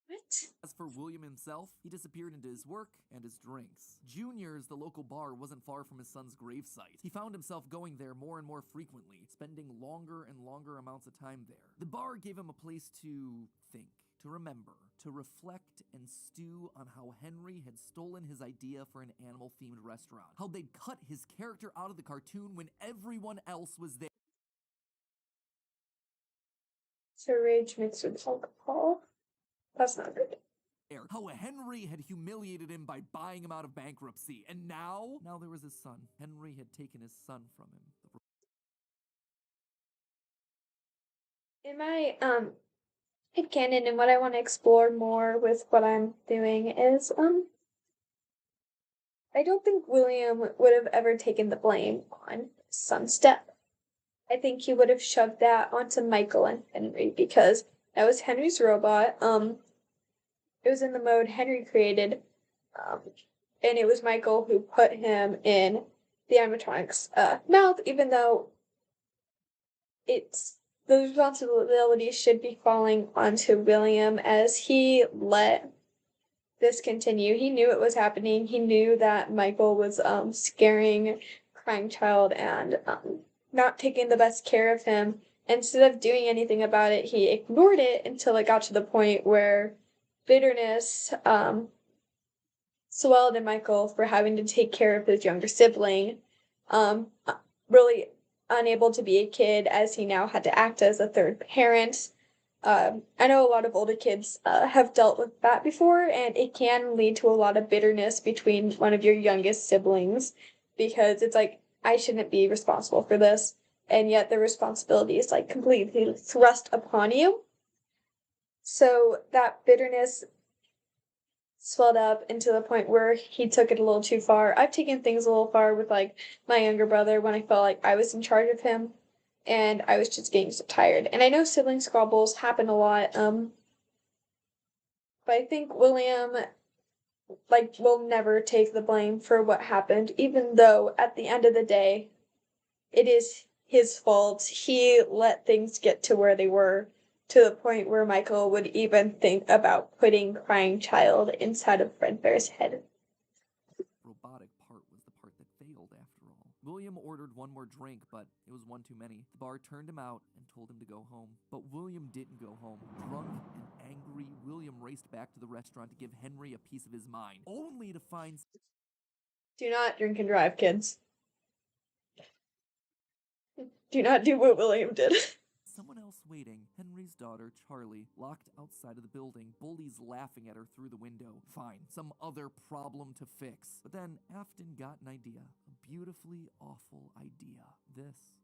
[SPEAKER 1] What?
[SPEAKER 3] As for William himself, he disappeared into his work and his drinks. Junior's, the local bar, wasn't far from his son's gravesite. He found himself going there more and more frequently, spending longer and longer amounts of time there. The bar gave him a place to think, to remember, to reflect and stew on how Henry had stolen his idea for an animal-themed restaurant. How they'd cut his character out of the cartoon when everyone else was there.
[SPEAKER 1] So rage mixed with alcohol. That's not good.
[SPEAKER 3] How Henry had humiliated him by buying him out of bankruptcy. And now there was his son. Henry had taken his son from him.
[SPEAKER 1] In my headcanon, and what I want to explore more with what I'm doing is I don't think William would have ever taken the blame on his son's death. I think he would have shoved that onto Michael and Henry because that was Henry's robot. It was in the mode Henry created, and it was Michael who put him in the animatronic's mouth, even though the responsibility should be falling onto William as he let this continue. He knew it was happening. He knew that Michael was scaring crying child and not taking the best care of him. Instead of doing anything about it, he ignored it until it got to the point where bitterness swelled in Michael for having to take care of his younger sibling, really unable to be a kid as he now had to act as a third parent. I know a lot of older kids have dealt with that before, and it can lead to a lot of bitterness between one of your youngest siblings because it's like, I shouldn't be responsible for this, and yet the responsibility is like completely thrust upon you. So that bitterness swelled up into the point where he took it a little too far. I've taken things a little far with like my younger brother when I felt like I was in charge of him and I was just getting so tired. And I know sibling squabbles happen a lot, but I think William will never take the blame for what happened, even though at the end of the day it is his fault. He let things get to where they were, to the point where Michael would even think about putting Crying Child inside of Fredbear's head.
[SPEAKER 3] Robotic part was the part that failed after all. William ordered one more drink, but it was one too many. The bar turned him out and told him to go home. But William didn't go home. Drunk and angry, William raced back to the restaurant to give Henry a piece of his mind, only to find...
[SPEAKER 1] Do not drink and drive, kids. Do not do what William did.
[SPEAKER 3] someone else waiting. Henry's daughter, Charlie, locked outside of the building, bullies laughing at her through the window. Fine, some other problem to fix. But then Afton got an idea. A beautifully awful idea.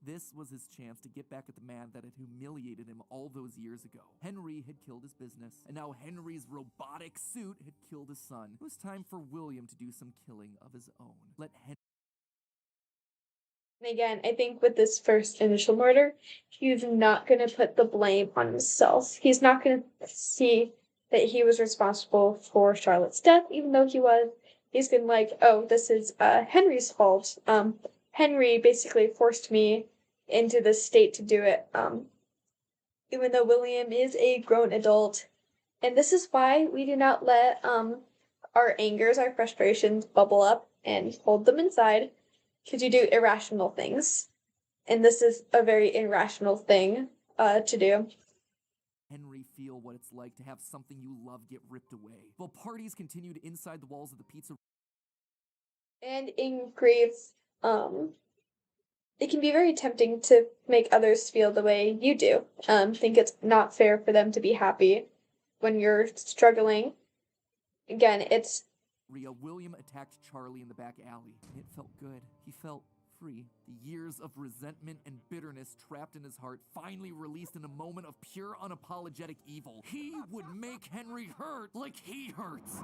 [SPEAKER 3] This was his chance to get back at the man that had humiliated him all those years ago. Henry had killed his business, and now Henry's robotic suit had killed his son. It was time for William to do some killing of his own. Let Henry...
[SPEAKER 1] And again, I think with this first initial murder, he's not going to put the blame on himself. He's not going to see that he was responsible for Charlotte's death, even though he was. He's going to like, oh, this is Henry's fault. Henry basically forced me into this state to do it, even though William is a grown adult. And this is why we do not let our angers, our frustrations bubble up and hold them inside, because you do irrational things. And this is a very irrational thing to do.
[SPEAKER 3] Henry feel what it's like to have something you love get ripped away, while parties continued inside the walls of the pizza.
[SPEAKER 1] And in grief, it can be very tempting to make others feel the way you do. Think it's not fair for them to be happy when you're struggling. Again, it's...
[SPEAKER 3] William attacked Charlie in the back alley, and it felt good. He felt free. The years of resentment and bitterness trapped in his heart finally released in a moment of pure unapologetic evil. He would make Henry hurt like he hurts.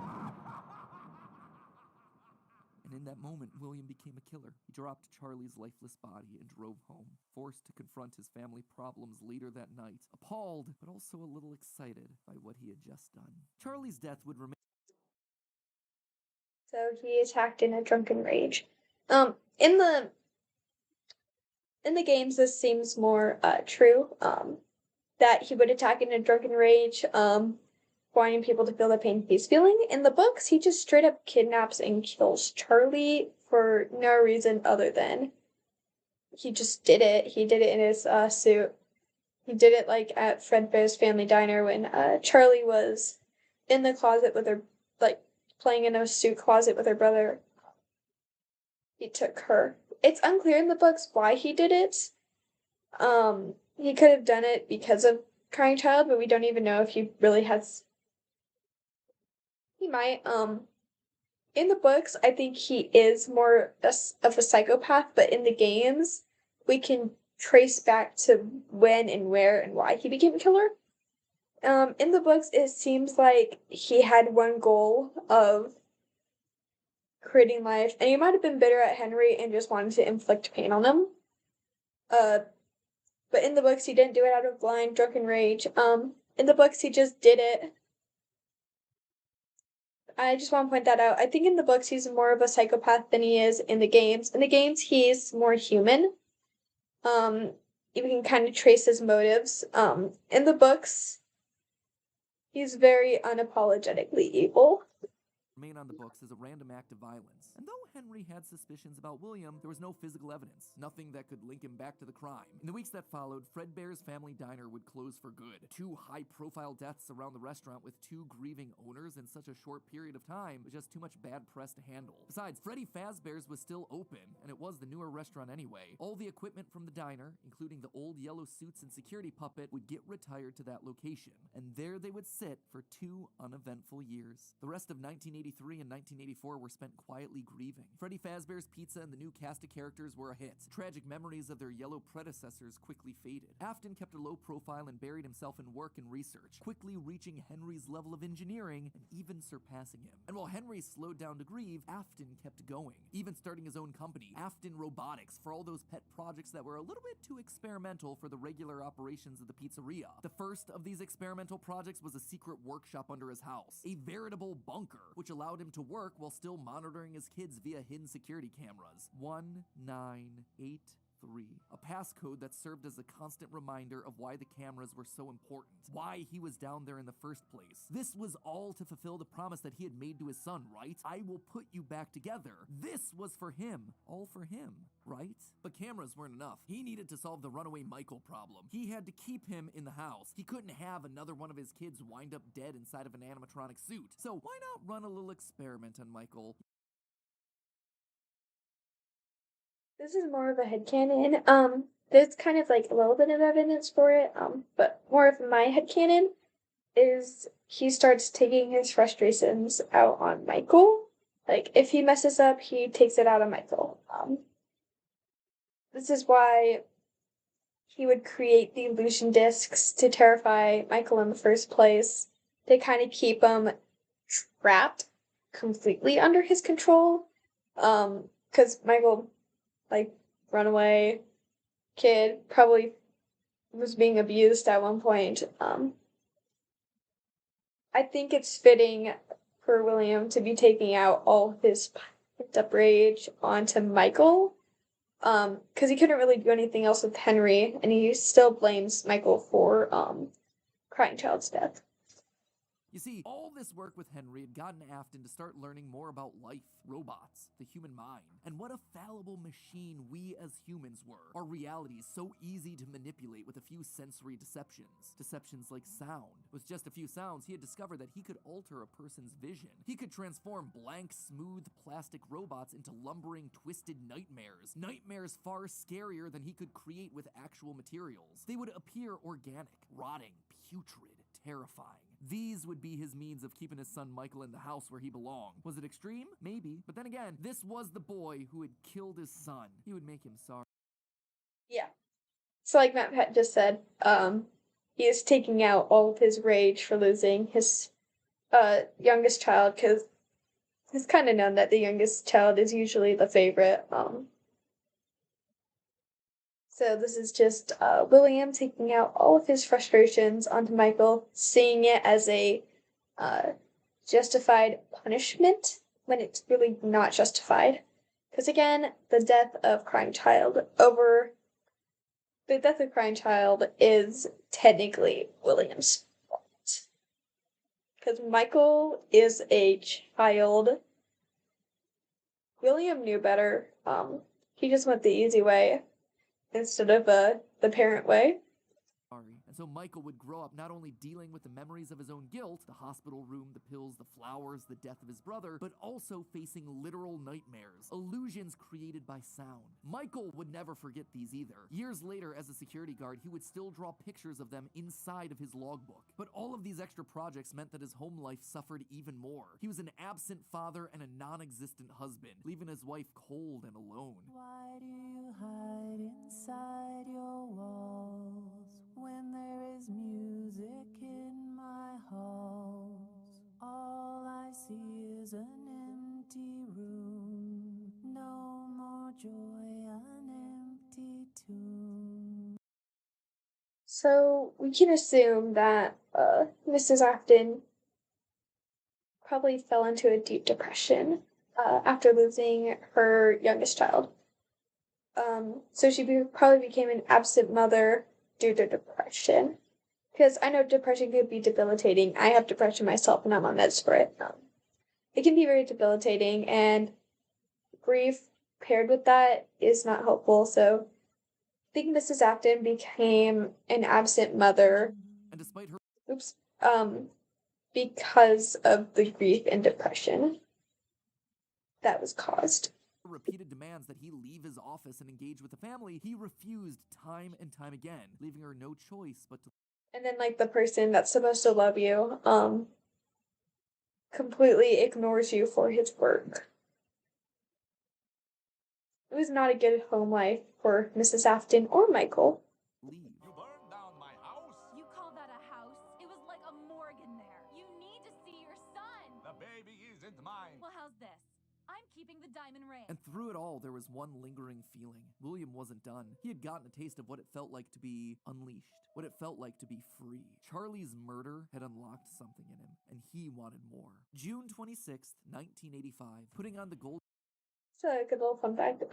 [SPEAKER 3] And in that moment, William became a killer. He dropped Charlie's lifeless body and drove home, forced to confront his family problems later that night, appalled, but also a little excited by what he had just done. Charlie's death would remain...
[SPEAKER 1] So he attacked in a drunken rage. In the games, this seems more true, that he would attack in a drunken rage, wanting people to feel the pain he's feeling. In the books, he just straight up kidnaps and kills Charlie for no reason other than he just did it. He did it in his suit. He did it like at Fredbear's family diner when Charlie was in the closet with her, like playing in a suit closet with her brother. He took her. It's unclear in the books why he did it. He could have done it because of Crying Child, but we don't even know if he really has. He might. In the books, I think he is more of a psychopath, but in the games, we can trace back to when and where and why he became a killer. In the books, it seems like he had one goal of creating life, and he might have been bitter at Henry and just wanted to inflict pain on him. But in the books, he didn't do it out of blind, drunken rage. In the books, he just did it. I just want to point that out. I think in the books, he's more of a psychopath than he is in the games. In the games, he's more human. You can kind of trace his motives. In the books, he's very unapologetically evil.
[SPEAKER 3] Remain on the books as a random act of violence. And though Henry had suspicions about William, there was no physical evidence, nothing that could link him back to the crime. In the weeks that followed, Fredbear's family diner would close for good. 2 high-profile deaths around the restaurant with 2 grieving owners in such a short period of time was just too much bad press to handle. Besides, Freddy Fazbear's was still open, and it was the newer restaurant anyway. All the equipment from the diner, including the old yellow suits and security puppet, would get retired to that location, and there they would sit for 2 uneventful years. The rest of 1983 and 1984 were spent quietly grieving. Freddy Fazbear's Pizza and the new cast of characters were a hit. Tragic memories of their yellow predecessors quickly faded. Afton kept a low profile and buried himself in work and research, quickly reaching Henry's level of engineering and even surpassing him. And while Henry slowed down to grieve, Afton kept going, even starting his own company, Afton Robotics, for all those pet projects that were a little bit too experimental for the regular operations of the pizzeria. The first of these experimental projects was a secret workshop under his house, a veritable bunker, which allowed him to work while still monitoring his kids via hidden security cameras. 1983. passcode that served as a constant reminder of why the cameras were so important, why he was down there in the first place. This was all to fulfill the promise that he had made to his son, right? I will put you back together. This was for him. All for him, right? But cameras weren't enough. He needed to solve the runaway Michael problem. He had to keep him in the house. He couldn't have another one of his kids wind up dead inside of an animatronic suit. So why not run a little experiment on Michael?
[SPEAKER 1] This is more of a headcanon. There's kind of like a little bit of evidence for it, but more of my headcanon is he starts taking his frustrations out on Michael. Like, if he messes up, he takes it out on Michael. This is why he would create the illusion discs to terrify Michael in the first place, to kind of keep him trapped completely under his control. Because Michael, like, runaway kid, probably was being abused at one point. I think it's fitting for William to be taking out all of his pent up rage onto Michael. Because he couldn't really do anything else with Henry, and he still blames Michael for crying child's death.
[SPEAKER 3] You see, all this work with Henry had gotten Afton to start learning more about life, robots, the human mind, and what a fallible machine we as humans were. Our reality is so easy to manipulate with a few sensory deceptions. Deceptions like sound. With just a few sounds, he had discovered that he could alter a person's vision. He could transform blank, smooth plastic robots into lumbering, twisted nightmares. Nightmares far scarier than he could create with actual materials. They would appear organic, rotting, putrid, terrifying. These would be his means of keeping his son Michael in the house where he belonged. Was it extreme? Maybe. But then again, this was the boy who had killed his son. He would make him sorry.
[SPEAKER 1] Yeah. So like MatPat just said, he is taking out all of his rage for losing his youngest child, because it's kind of known that the youngest child is usually the favorite. So this is just William taking out all of his frustrations onto Michael, seeing it as a justified punishment when it's really not justified. Because again, the death of crying child is technically William's fault. Because Michael is a child. William knew better. He just went the easy way instead of the parent way.
[SPEAKER 3] And so Michael would grow up not only dealing with the memories of his own guilt, the hospital room, the pills, the flowers, the death of his brother, but also facing literal nightmares, illusions created by sound. Michael would never forget these either. Years later, as a security guard, he would still draw pictures of them inside of his logbook. But all of these extra projects meant that his home life suffered even more. He was an absent father and a non-existent husband, leaving his wife cold and alone.
[SPEAKER 6] Why do you hide inside your walls when there is music in my halls? All I see is an empty room, no more joy, an empty tomb.
[SPEAKER 1] So we can assume that Mrs. Afton probably fell into a deep depression after losing her youngest child. So she probably became an absent mother due to depression. Because I know depression can be debilitating. I have depression myself and I'm on meds for it. It can be very debilitating, and grief paired with that is not helpful. So I think Mrs. Afton became an absent mother.
[SPEAKER 3] And despite her
[SPEAKER 1] Because of the grief and depression that was caused.
[SPEAKER 3] repeated demands that he leave his office and engage with the family, he refused time and time again, leaving her no choice but to...
[SPEAKER 1] And then, like, the person that's supposed to love you, completely ignores you for his work. It was not a good home life for Mrs. Afton or Michael.
[SPEAKER 3] leave.
[SPEAKER 4] You burned down my house?
[SPEAKER 2] You call that a house? It was like a morgue in there. You need to see your son.
[SPEAKER 4] The baby isn't mine.
[SPEAKER 2] Well, how's this? I'm keeping the diamond ring.
[SPEAKER 3] And through it all, there was one lingering feeling. William wasn't done. He had gotten a taste of what it felt like to be unleashed, what it felt like to be free. Charlie's murder had unlocked something in him, and he wanted more. June 26th, 1985, putting on the gold...
[SPEAKER 1] It's a good little fun fact.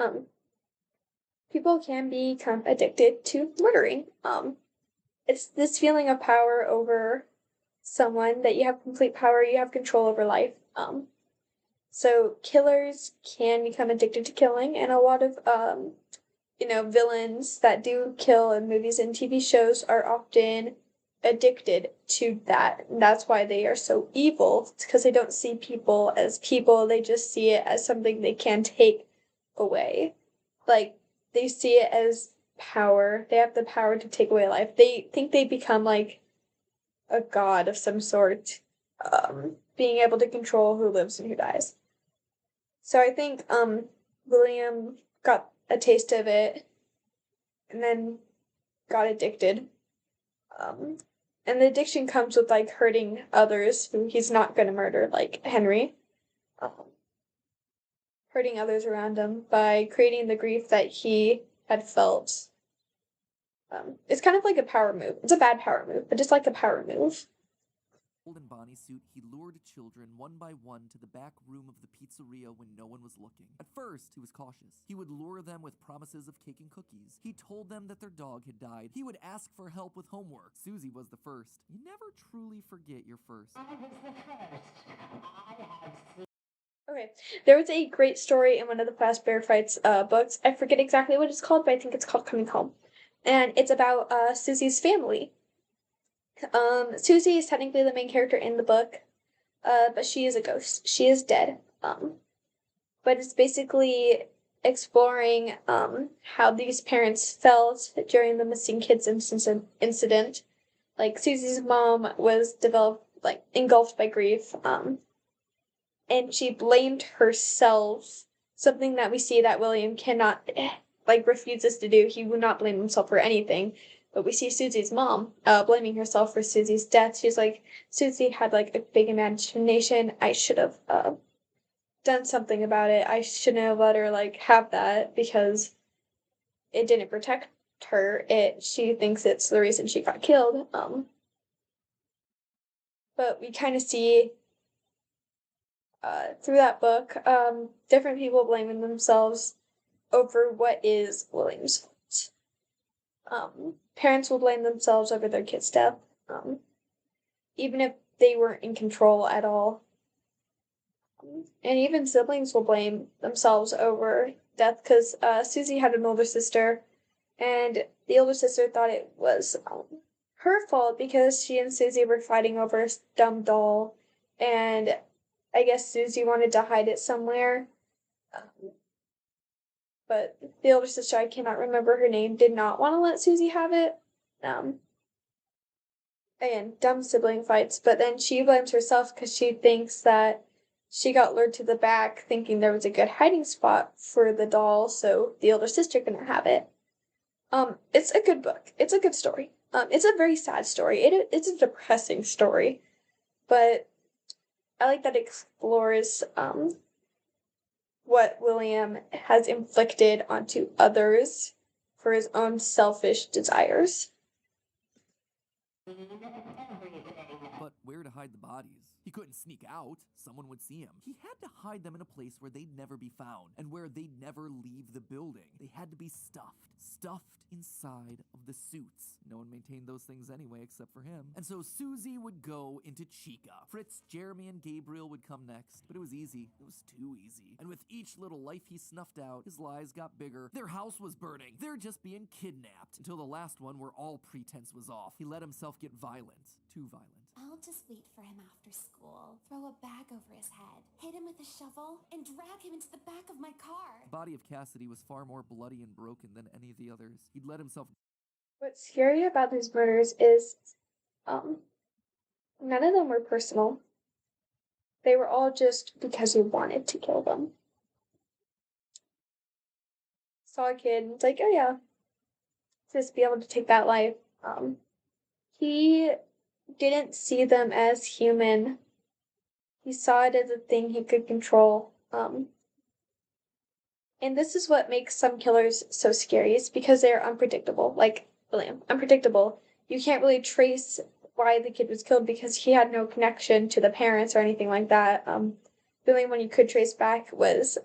[SPEAKER 1] people can become addicted to murdering. It's this feeling of power over someone, that you have complete power, you have control over life. So killers can become addicted to killing, and a lot of villains that do kill in movies and TV shows are often addicted to that. And that's why they are so evil. It's because they don't see people as people, they just see it as something they can take away. Like, they see it as power. They have the power to take away life. They think they become like a god of some sort, being able to control who lives and who dies. So I think William got a taste of it and then got addicted. And the addiction comes with like hurting others who he's not gonna murder, like Henry. Hurting others around him by creating the grief that he had felt. It's kind of like a power move. It's a bad power move, but it's like a power move.
[SPEAKER 3] In Bonnie suit, he lured children one by one to the back room of the pizzeria when no one was looking. At first, he was cautious. He would lure them with promises of cake and cookies. He told them that their dog had died. He would ask for help with homework. Susie was the first. You never truly forget your first.
[SPEAKER 1] Okay, there was a great story in one of the Fast Bear Fights books. I forget exactly what it's called, but I think it's called Coming Home. And it's about Susie's family. Susie is technically the main character in the book, but she is a ghost. She is dead. But it's basically exploring how these parents felt during the missing kids incident. Like, Susie's mom was engulfed by grief, and she blamed herself, something that we see that William cannot, refuses to do. He would not blame himself for anything. But we see Susie's mom blaming herself for Susie's death. She's like, Susie had like a big imagination. I should have done something about it. I shouldn't have let her like have that because it didn't protect her. She thinks it's the reason she got killed. But we kind of see through that book different people blaming themselves over what is William's fault. Parents will blame themselves over their kid's death, even if they weren't in control at all. And even siblings will blame themselves over death, because Susie had an older sister, and the older sister thought it was her fault because she and Susie were fighting over a dumb doll, and I guess Susie wanted to hide it somewhere. But the older sister, I cannot remember her name, did not want to let Susie have it. Again, dumb sibling fights, but then she blames herself because she thinks that she got lured to the back thinking there was a good hiding spot for the doll, so the older sister couldn't have it. It's a good book. It's a good story. It's a very sad story. It's a depressing story, but I like that it explores what William has inflicted onto others for his own selfish desires.
[SPEAKER 3] But where to hide the bodies? He couldn't sneak out. Someone would see him. He had to hide them in a place where they'd never be found and where they'd never leave the building. They had to be stuffed inside of the suits. No one maintained those things anyway except for him. And so Susie would go into Chica. Fritz, Jeremy, and Gabriel would come next. But it was easy. It was too easy. And with each little life he snuffed out, his lies got bigger. Their house was burning. They're just being kidnapped. Until the last one where all pretense was off. He let himself get violent. Too violent.
[SPEAKER 7] I'll just wait for him after school, throw a bag over his head, hit him with a shovel, and drag him into the back of my car.
[SPEAKER 3] The body of Cassidy was far more bloody and broken than any of the others. He'd let himself...
[SPEAKER 1] What's scary about these murders is none of them were personal. They were all just because he wanted to kill them. Saw a kid and it's like, oh yeah, just be able to take that life. He didn't see them as human. He saw it as a thing he could control. And this is what makes some killers so scary, is because they're unpredictable. Like William, unpredictable. You can't really trace why the kid was killed because he had no connection to the parents or anything like that. The only one you could trace back was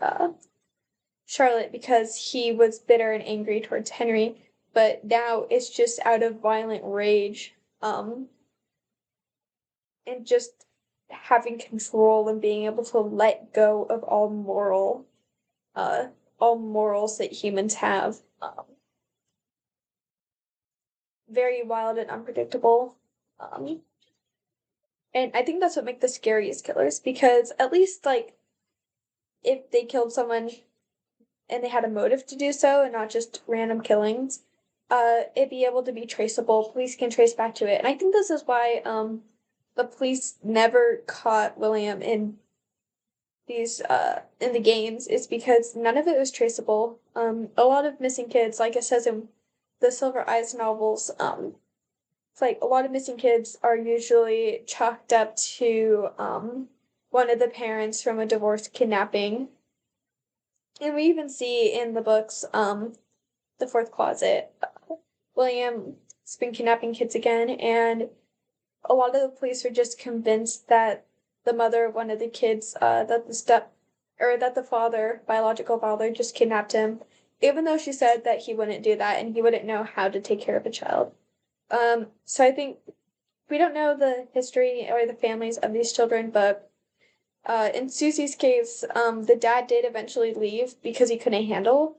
[SPEAKER 1] Charlotte because he was bitter and angry towards Henry, but now it's just out of violent rage, and just having control and being able to let go of all morals that humans have. Very wild and unpredictable. And I think that's what makes the scariest killers, because at least, like, if they killed someone and they had a motive to do so and not just random killings, it'd be able to be traceable. Police can trace back to it. And I think this is why the police never caught William in the games, is because none of it was traceable. A lot of missing kids, like it says in the Silver Eyes novels, it's like a lot of missing kids are usually chalked up to one of the parents from a divorce, kidnapping. And we even see in the books, The Fourth Closet, William's been kidnapping kids again, and a lot of the police are just convinced that the mother of one of the kids, that the father, biological father, just kidnapped him, even though she said that he wouldn't do that and he wouldn't know how to take care of a child. So I think we don't know the history or the families of these children, but in Susie's case, the dad did eventually leave because he couldn't handle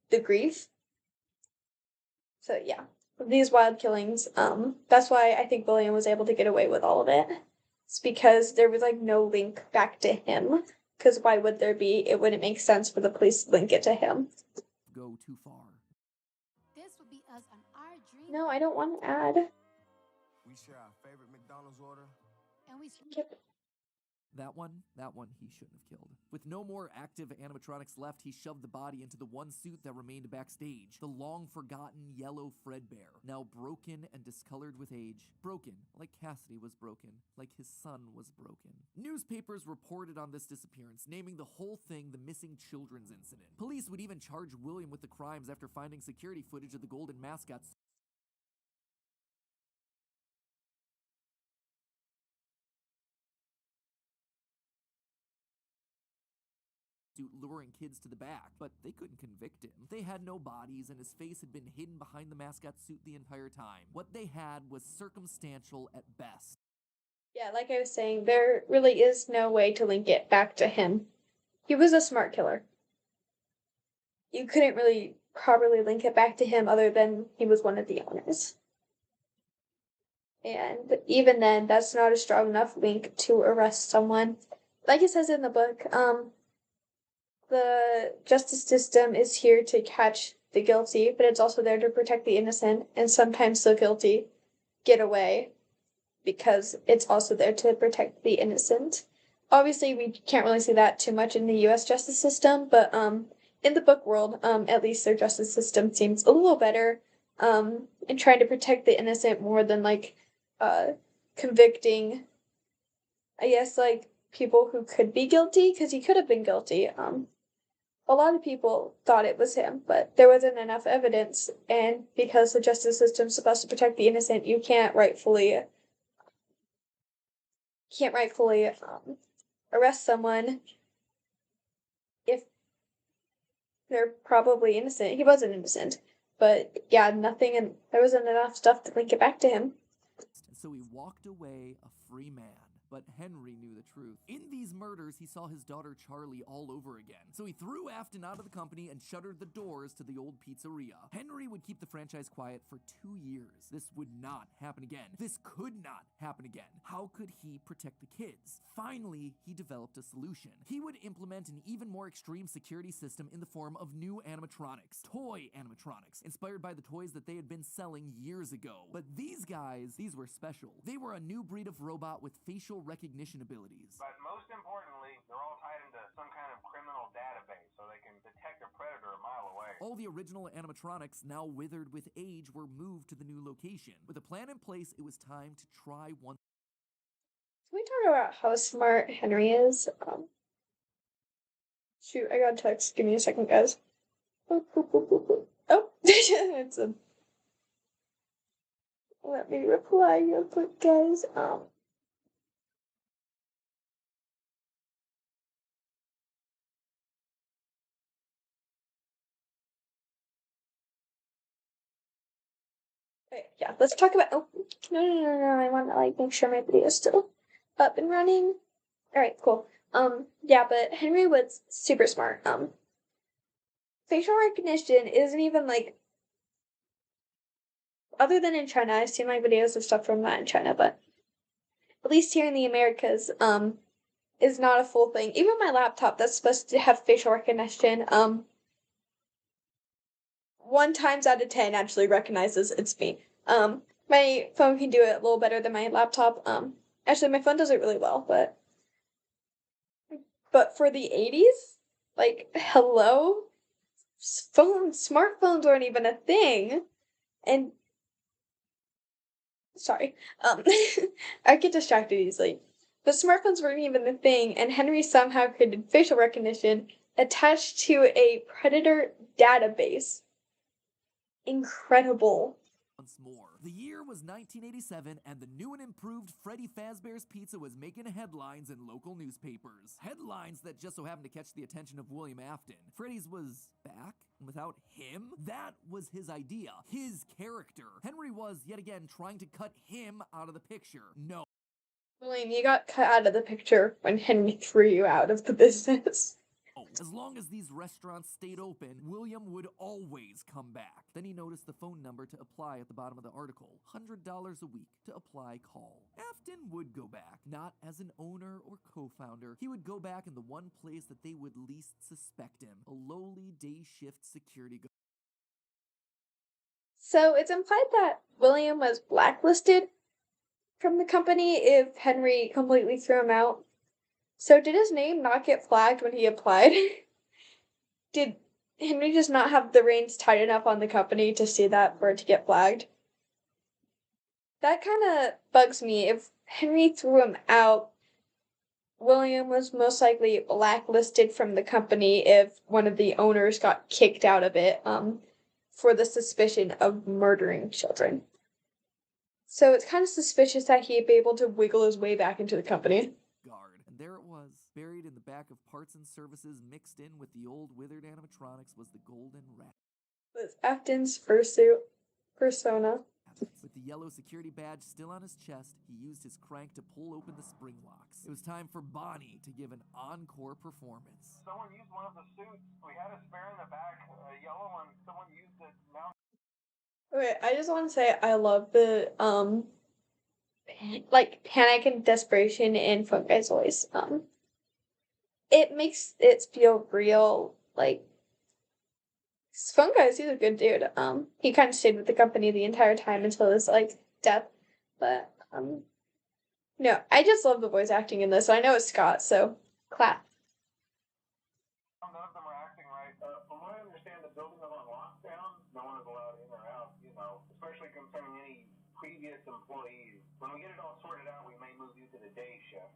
[SPEAKER 1] the grief. So yeah, these wild killings. That's why I think William was able to get away with all of it. It's because there was like no link back to him. Because why would there be? It wouldn't make sense for the police to link it to him.
[SPEAKER 3] Go too far.
[SPEAKER 7] This would be us on our dream.
[SPEAKER 1] No, I don't want to add.
[SPEAKER 4] We share our favorite McDonald's order.
[SPEAKER 7] And we
[SPEAKER 3] That one he shouldn't have killed. With no more active animatronics left, he shoved the body into the one suit that remained backstage. The long-forgotten yellow Fredbear, now broken and discolored with age. Broken, like Cassidy was broken, like his son was broken. Newspapers reported on this disappearance, naming the whole thing the missing children's incident. Police would even charge William with the crimes after finding security footage of the golden mascot luring kids to the back, but they couldn't convict him. They had no bodies, and his face had been hidden behind the mascot suit the entire time. What they had was circumstantial at best.
[SPEAKER 1] Yeah, like I was saying, there really is no way to link it back to him. He was a smart killer. You couldn't really properly link it back to him other than he was one of the owners. And even then, that's not a strong enough link to arrest someone. Like it says in the book, the justice system is here to catch the guilty, but it's also there to protect the innocent, and sometimes the guilty get away because it's also there to protect the innocent. Obviously, we can't really see that too much in the US justice system, but in the book world, at least their justice system seems a little better in trying to protect the innocent more than like convicting, I guess, like people who could be guilty, because he could have been guilty. A lot of people thought it was him, but there wasn't enough evidence, and because the justice system's supposed to protect the innocent, you can't rightfully arrest someone if they're probably innocent. He wasn't innocent, but yeah, nothing, and there wasn't enough stuff to link it back to him.
[SPEAKER 3] So he walked away a free man. But Henry knew the truth. In these murders, he saw his daughter Charlie all over again. So he threw Afton out of the company and shuttered the doors to the old pizzeria. Henry would keep the franchise quiet for 2 years. This would not happen again. This could not happen again. How could he protect the kids? Finally, he developed a solution. He would implement an even more extreme security system in the form of new animatronics. Toy animatronics, inspired by the toys that they had been selling years ago. But these guys, these were special. They were a new breed of robot with facial recognition abilities.
[SPEAKER 8] But most importantly, they're all tied into some kind of criminal database, so they can detect a predator a mile away.
[SPEAKER 3] All the original animatronics, now withered with age, were moved to the new location. With a plan in place, it was time to try one.
[SPEAKER 1] Can we talk about how smart Henry is? Shoot, I got a text. Give me a second, guys. Oh, it's a. Let me reply real quick, guys. Okay, yeah, let's talk about. Oh, no. I want to make sure my video is still up and running. All right, cool. Yeah, but Henry was super smart. Facial recognition isn't even other than in China. I've seen videos of stuff from that in China, but at least here in the Americas, is not a full thing. Even my laptop that's supposed to have facial recognition, 1 times out of 10 actually recognizes it's me. My phone can do it a little better than my laptop. Actually, my phone does it really well, but for the 80s, hello, smartphones weren't even a thing, and sorry, I get distracted easily. But smartphones weren't even a thing, and Henry somehow created facial recognition attached to a predator database. Incredible.
[SPEAKER 3] Once more. The year was 1987, and the new and improved Freddy Fazbear's Pizza was making headlines in local newspapers. Headlines that just so happened to catch the attention of William Afton. Freddy's was back, and without him, that was his idea, his character. Henry was, yet again, trying to cut him out of the picture. No.
[SPEAKER 1] William, you got cut out of the picture when Henry threw you out of the business.
[SPEAKER 3] As long as these restaurants stayed open, William would always come back. Then he noticed the phone number to apply at the bottom of the article. $100 a week to apply call. Afton would go back, not as an owner or co-founder. He would go back in the one place that they would least suspect him, a lowly day shift security guard.
[SPEAKER 1] So it's implied that William was blacklisted from the company if Henry completely threw him out. So did his name not get flagged when he applied? Did Henry just not have the reins tight enough on the company to see that for it to get flagged? That kind of bugs me. If Henry threw him out, William was most likely blacklisted from the company if one of the owners got kicked out of it, for the suspicion of murdering children. So it's kind of suspicious that he'd be able to wiggle his way back into the company.
[SPEAKER 3] Guard. And there it was. Buried in the back of parts and services mixed in with the old withered animatronics was the golden rat.
[SPEAKER 1] Was Afton's fursuit persona.
[SPEAKER 3] With the yellow security badge still on his chest, he used his crank to pull open the spring locks. It was time for Bonnie to give an encore performance.
[SPEAKER 8] Someone used one of the suits. We had a spare in the back, a yellow one. Someone used it. Now.
[SPEAKER 1] Okay, I just want to say I love the panic and desperation in Fun Guy's voice. It makes it feel real. Fun Guy's, he's a good dude. He kind of stayed with the company the entire time until his death. But no, I just love the voice acting in this. I know it's Scott, so clap.
[SPEAKER 8] None of them are acting right. From what I understand, the building is on lockdown. No one is allowed in or out, especially concerning any previous employees. When we get it all sorted out, we may move you to the day shift.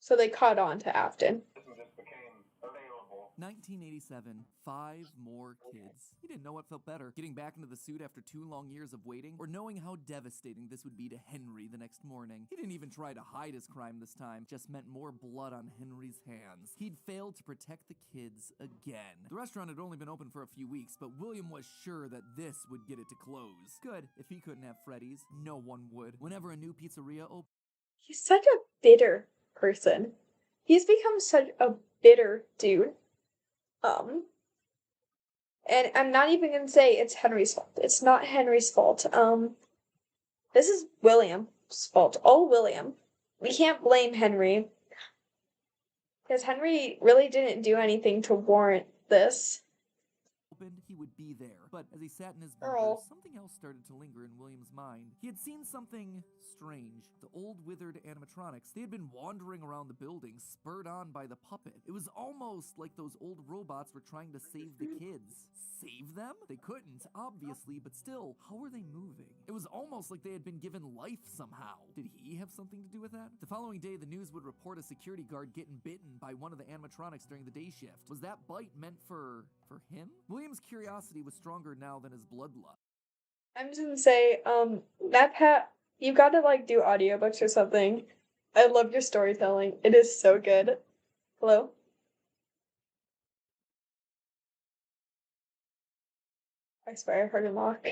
[SPEAKER 1] So they caught on to Afton.
[SPEAKER 8] Just became available.
[SPEAKER 3] 1987, 5 more kids. He didn't know what felt better, getting back into the suit after 2 long years of waiting, or knowing how devastating this would be to Henry the next morning. He didn't even try to hide his crime this time, just meant more blood on Henry's hands. He'd failed to protect the kids again. The restaurant had only been open for a few weeks, but William was sure that this would get it to close. Good, if he couldn't have Freddy's, no one would. Whenever a new pizzeria opened,
[SPEAKER 1] He's such a bitter person. He's become such a bitter dude. And I'm not even gonna say it's Henry's fault. It's not Henry's fault. This is William's fault. All William. We can't blame Henry. Because Henry really didn't do anything to warrant this.
[SPEAKER 3] he would be there. But as he sat in his
[SPEAKER 1] Earl.
[SPEAKER 3] bunker, something else started to linger in William's mind. He had seen something strange. The old withered animatronics, they had been wandering around the building, spurred on by the puppet. It was almost like those old robots were trying to save the kids. Save them? They couldn't, obviously, but still, how were they moving? It was almost like they had been given life somehow. Did he have something to do with that? The following day, the news would report a security guard getting bitten by one of the animatronics during the day shift. Was that bite meant for him? William's curiosity was stronger now than his bloodlust.
[SPEAKER 1] I'm just gonna say, MatPat, you gotta do audiobooks or something. I love your storytelling. It is so good. Hello? I swear I heard him knock.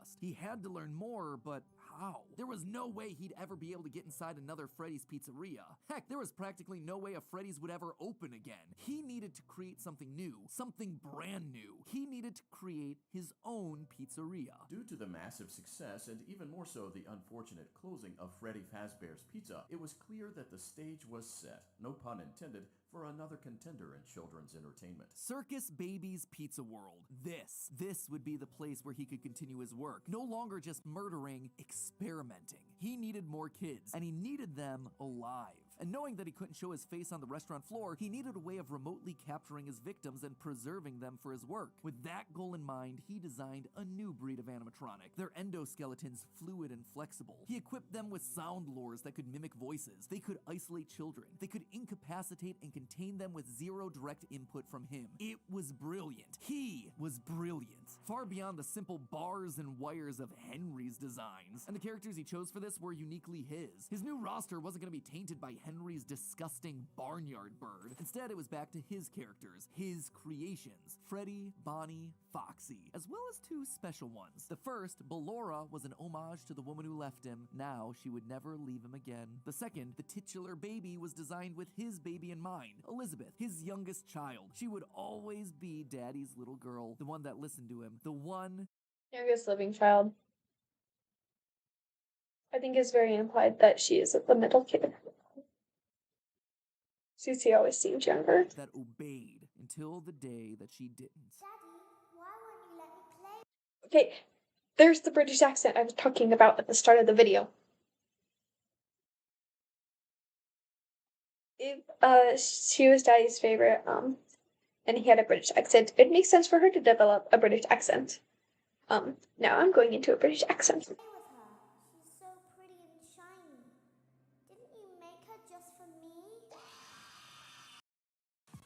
[SPEAKER 3] stardust. He had to learn more, but how? There was no way he'd ever be able to get inside another Freddy's Pizzeria. Heck, there was practically no way a Freddy's would ever open again. He needed to create something new, something brand new. He needed to create his own pizzeria.
[SPEAKER 9] Due to the massive success, and even more so the unfortunate closing of Freddy Fazbear's Pizza, it was clear that the stage was set, no pun intended, for another contender in children's entertainment.
[SPEAKER 3] Circus Baby's Pizza World. This would be the place where he could continue his work. No longer just murdering, experimenting. He needed more kids, and he needed them alive. And knowing that he couldn't show his face on the restaurant floor, he needed a way of remotely capturing his victims and preserving them for his work. With that goal in mind, he designed a new breed of animatronic. Their endoskeletons fluid and flexible. He equipped them with sound lures that could mimic voices. They could isolate children. They could incapacitate and contain them with zero direct input from him. It was brilliant. He was brilliant. Far beyond the simple bars and wires of Henry's designs. And the characters he chose for this were uniquely his. His new roster wasn't going to be tainted by Henry's disgusting barnyard bird. Instead, it was back to his characters, his creations, Freddy, Bonnie, Foxy, as well as two special ones. The first, Ballora, was an homage to the woman who left him. Now she would never leave him again. The second, the titular baby, was designed with his baby in mind, Elizabeth, his youngest child. She would always be Daddy's little girl, the one that listened to him, the one...
[SPEAKER 1] Youngest living child. I think it's very implied that she is the middle kid. Susie always seemed younger.
[SPEAKER 3] That obeyed until the day that she didn't.
[SPEAKER 7] Daddy, why won't you let me play?
[SPEAKER 1] Okay, there's the British accent I was talking about at the start of the video. If she was Daddy's favorite, and he had a British accent, it makes sense for her to develop a British accent. Now I'm going into a British accent.
[SPEAKER 7] Play with her. She's so pretty and shiny. Didn't you make her just for me?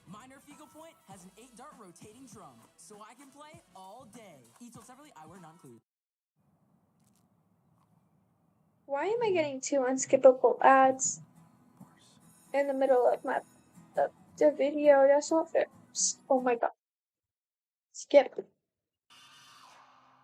[SPEAKER 10] Minor Fecal Point has an 8-dart rotating drum, so I can play all day. Each sold separately, eyewear not included.
[SPEAKER 1] Why am I getting two unskippable ads in the middle of the video? That's not fair. Oh my god. Skip.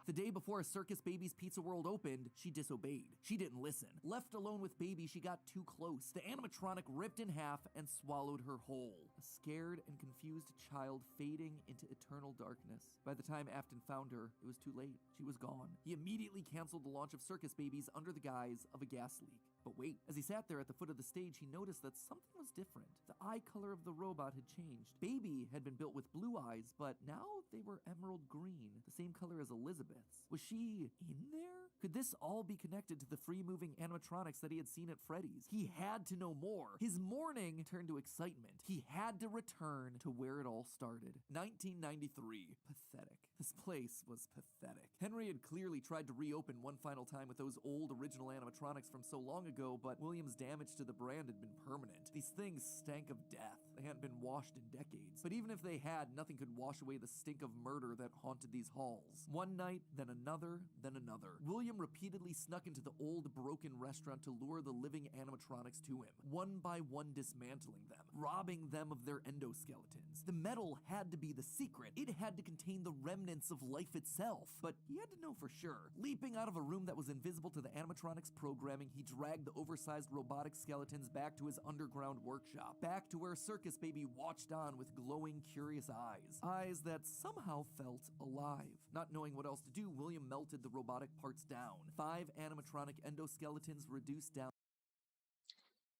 [SPEAKER 3] The day before Circus Baby's Pizza World opened, she disobeyed. She didn't listen. Left alone with Baby, she got too close. The animatronic ripped in half and swallowed her whole. A scared and confused child fading into eternal darkness. By the time Afton found her, it was too late. She was gone. He immediately canceled the launch of Circus Babies under the guise of a gas leak. But wait, as he sat there at the foot of the stage, he noticed that something was different. The eye color of the robot had changed. Baby had been built with blue eyes, but now they were emerald green, the same color as Elizabeth's. Was she in there? Could this all be connected to the free-moving animatronics that he had seen at Freddy's? He had to know more. His mourning turned to excitement. He had to return to where it all started. 1993. Pathetic. This place was pathetic. Henry had clearly tried to reopen one final time with those old original animatronics from so long ago, but Williams' damage to the brand had been permanent. These things stank of death. They hadn't been washed in decades. But even if they had, nothing could wash away the stink of murder that haunted these halls. One night, then another, then another. William repeatedly snuck into the old, broken restaurant to lure the living animatronics to him, one by one dismantling them, robbing them of their endoskeletons. The metal had to be the secret. It had to contain the remnants of life itself. But he had to know for sure. Leaping out of a room that was invisible to the animatronics programming, he dragged the oversized robotic skeletons back to his underground workshop, back to where Circus Baby watched on with glowing, curious eyes. Eyes that somehow felt alive. Not knowing what else to do, William melted the robotic parts down. 5 animatronic endoskeletons reduced down.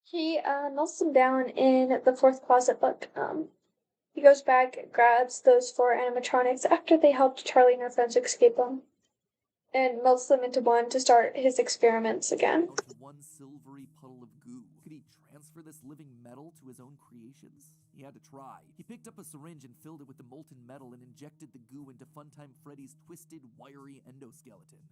[SPEAKER 1] He melts them down in the 4th closet book. He goes back, grabs those 4 animatronics after they helped Charlie and her friends escape them, and melts them into one to start his experiments again.
[SPEAKER 3] Down to one silvery puddle of goo. Could he transfer this living metal to his own creations? He had to try. He picked up a syringe and filled it with the molten metal and injected the goo into Funtime Freddy's twisted, wiry endoskeleton.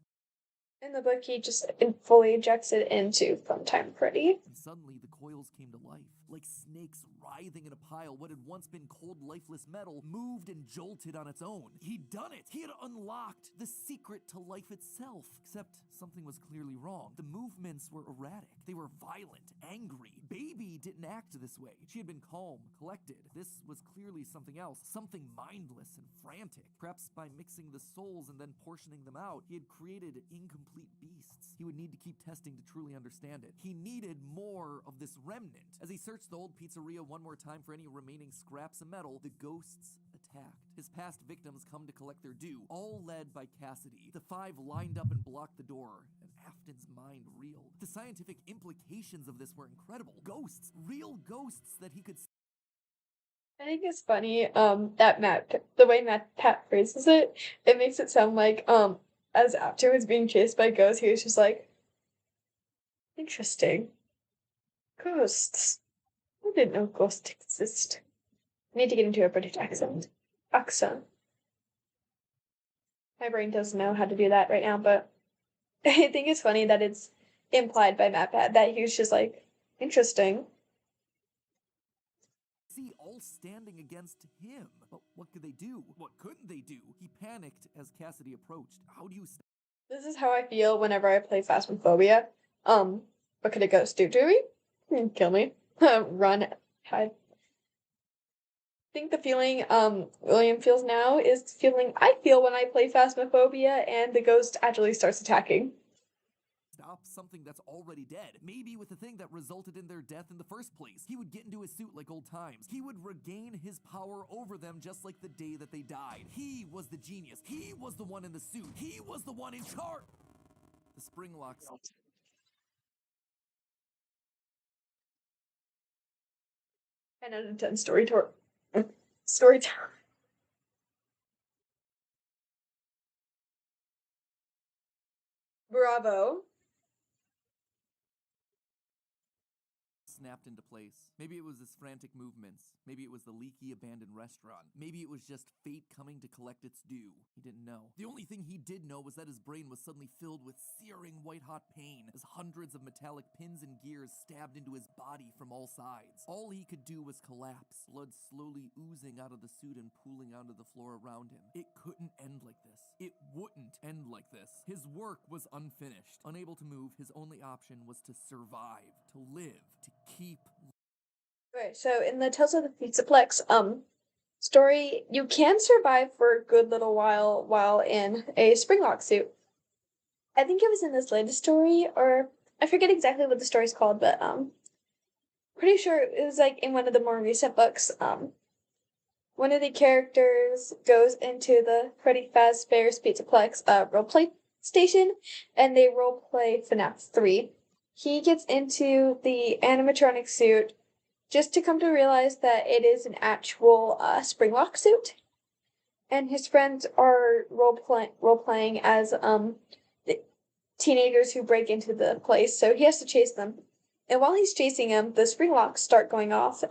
[SPEAKER 1] In the book, he just fully ejects it into Funtime Freddy.
[SPEAKER 3] And suddenly the coils came to life. Like snakes writhing in a pile, what had once been cold, lifeless metal moved and jolted on its own. He'd done it! He had unlocked the secret to life itself. Except something was clearly wrong. The movements were erratic. They were violent, angry. Baby didn't act this way. She had been calm, collected. This was clearly something else. Something mindless and frantic. Perhaps by mixing the souls and then portioning them out, he had created incomplete beasts. He would need to keep testing to truly understand it. He needed more of this remnant. As he searched the old pizzeria one more time for any remaining scraps of metal, the ghosts attacked. His past victims come to collect their due, all led by Cassidy. The five lined up and blocked the door, and Afton's mind reeled. The scientific implications of this were incredible. Ghosts, real ghosts that he could
[SPEAKER 1] I think it's funny, that the way Pat phrases it, it makes it sound like, as Afton was being chased by ghosts, he was just like, interesting. Ghosts. I didn't know ghosts exist. I need to get into a British accent. My brain doesn't know how to do that right now, but I think it's funny that it's implied by MatPat that he was just like, interesting.
[SPEAKER 3] see all standing against him. But what could they do? What couldn't they do? He panicked as Cassidy approached. How do you
[SPEAKER 1] This is how I feel whenever I play Phasmophobia. What could a ghost do to me? Kill me. Run, hide. I think the feeling William feels now is the feeling I feel when I play Phasmophobia and the ghost actually starts attacking.
[SPEAKER 3] stop something that's already dead? Maybe with the thing that resulted in their death in the first place. He would get into his suit like old times. He would regain his power over them just like the day that they died. He was the genius. He was the one in the suit. He was the one in charge. The spring locks.
[SPEAKER 1] And out of 10 story time. Bravo.
[SPEAKER 3] Snapped into place. Maybe it was his frantic movements. Maybe it was the leaky abandoned restaurant. Maybe it was just fate coming to collect its due. He didn't know. The only thing he did know was that his brain was suddenly filled with searing white-hot pain as hundreds of metallic pins and gears stabbed into his body from all sides. All he could do was collapse, blood slowly oozing out of the suit and pooling onto the floor around him. It couldn't end like this. It wouldn't end like this. His work was unfinished. Unable to move, his only option was to survive, to live, to keep.
[SPEAKER 1] Okay, so in the Tales of the Pizzaplex story, you can survive for a good little while in a springlock suit. I think it was in this latest story, or I forget exactly what the story's called, but pretty sure it was like in one of the more recent books. One of the characters goes into the Freddy Fazbear's Pizzaplex roleplay station, and they roleplay Fnaf 3. He gets into the animatronic suit just to come to realize that it is an actual springlock suit. And his friends are role-playing as the teenagers who break into the place, so he has to chase them. And while he's chasing them, the springlocks start going off.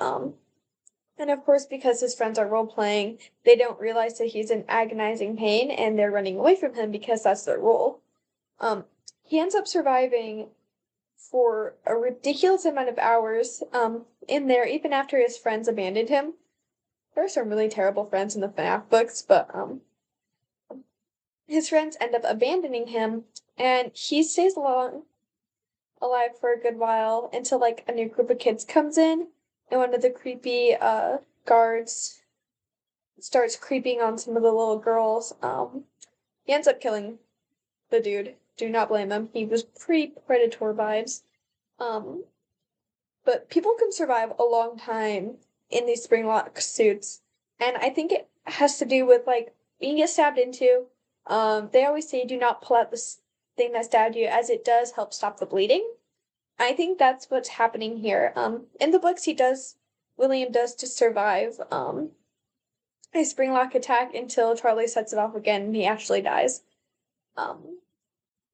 [SPEAKER 1] And of course, because his friends are role-playing, they don't realize that he's in agonizing pain, and they're running away from him because that's their role. He ends up surviving for a ridiculous amount of hours in there, even after his friends abandoned him. There are some really terrible friends in the FNAF books, but his friends end up abandoning him, and he stays alive for a good while until like a new group of kids comes in, and one of the creepy guards starts creeping on some of the little girls. He ends up killing the dude. Do not blame him. He was pretty predator vibes. But people can survive a long time in these springlock suits, and I think it has to do with like being get stabbed into. They always say do not pull out the thing that stabbed you, as it does help stop the bleeding. I think that's what's happening here. In the books, William does to survive a springlock attack until Charlie sets it off again and he actually dies.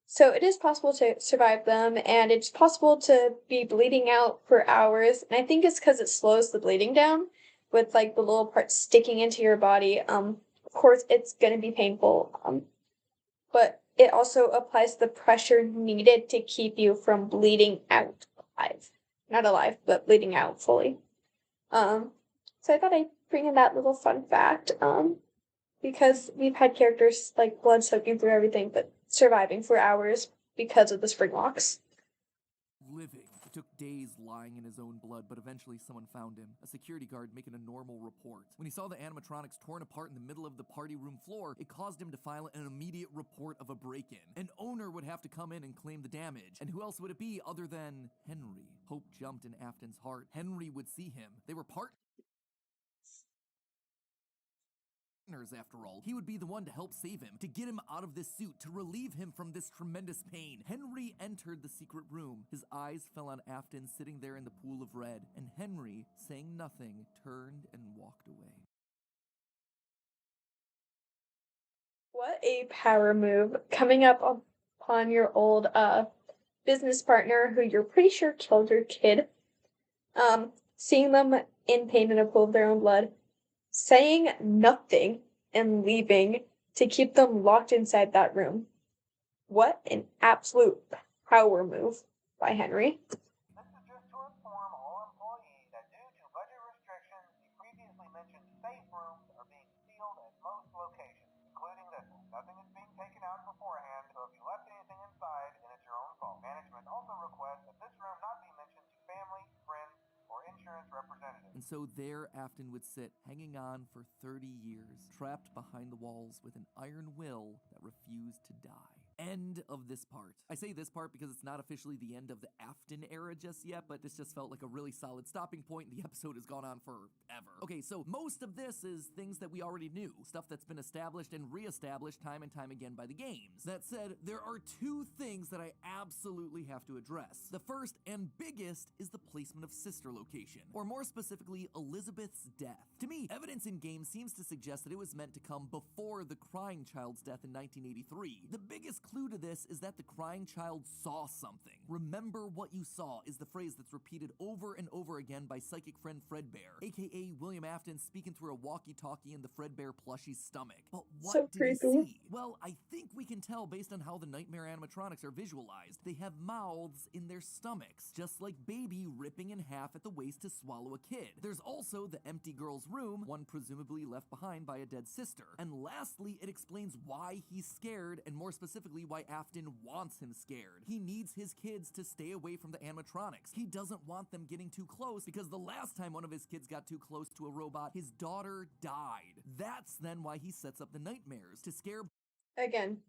[SPEAKER 1] So it is possible to survive them, and it's possible to be bleeding out for hours, and I think it's because it slows the bleeding down with like the little parts sticking into your body. Of course, it's gonna be painful, but it also applies the pressure needed to keep you from bleeding out alive. Not alive, but bleeding out fully. So I thought I'd bring in that little fun fact, because we've had characters like blood soaking through everything, but surviving for hours because of the spring locks.
[SPEAKER 3] Living. It took days lying in his own blood, but eventually someone found him. A security guard making a normal report. When he saw the animatronics torn apart in the middle of the party room floor, it caused him to file an immediate report of a break-in. An owner would have to come in and claim the damage. And who else would it be other than Henry? Hope jumped in Afton's heart. Henry would see him. They were partners after all. He would be the one to help save him, to get him out of this suit, to relieve him from this tremendous pain. Henry entered the secret room. His eyes fell on Afton sitting there in the pool of red, and Henry, saying nothing, turned and walked away.
[SPEAKER 1] What a power move. Coming up upon your old business partner who you're pretty sure killed your kid. Seeing them in pain in a pool of their own blood. Saying nothing and leaving to keep them locked inside that room. What an absolute power move by Henry.
[SPEAKER 8] This is just to inform all employees that due to budget restrictions, the previously mentioned safe rooms are being sealed at most locations, including this one. Nothing is being taken out beforehand, so if you left anything inside, then it's your own fault. Management also requests that this room not be mentioned to family, friends, or insurance representatives.
[SPEAKER 3] And so there Afton would sit, hanging on for 30 years, trapped behind the walls with an iron will that refused to die. End of this part. I say this part because it's not officially the end of the Afton era just yet, but this just felt like a really solid stopping point, and the episode has gone on forever. Okay, so most of this is things that we already knew, stuff that's been established and re-established time and time again by the games. That said, there are two things that I absolutely have to address. The first and biggest is the placement of Sister location, or more specifically, Elizabeth's death. To me, evidence in game seems to suggest that it was meant to come before the crying child's death in 1983. The biggest clue to this is that the crying child saw something. Remember what you saw is the phrase that's repeated over and over again by psychic friend Fredbear, aka William Afton speaking through a walkie-talkie in the Fredbear plushie's stomach. But what
[SPEAKER 1] So
[SPEAKER 3] did
[SPEAKER 1] creepy.
[SPEAKER 3] he see? Well, I think we can tell based on how the nightmare animatronics are visualized. They have mouths in their stomachs, just like Baby ripping in half at the waist to swallow a kid. There's also the empty girl's room, one presumably left behind by a dead sister. And lastly, it explains why he's scared, and more specifically why Afton wants him scared. He needs his kids to stay away from the animatronics. He doesn't want them getting too close because the last time one of his kids got too close to a robot, his daughter died. That's then why he sets up the nightmares, to scare
[SPEAKER 1] Again,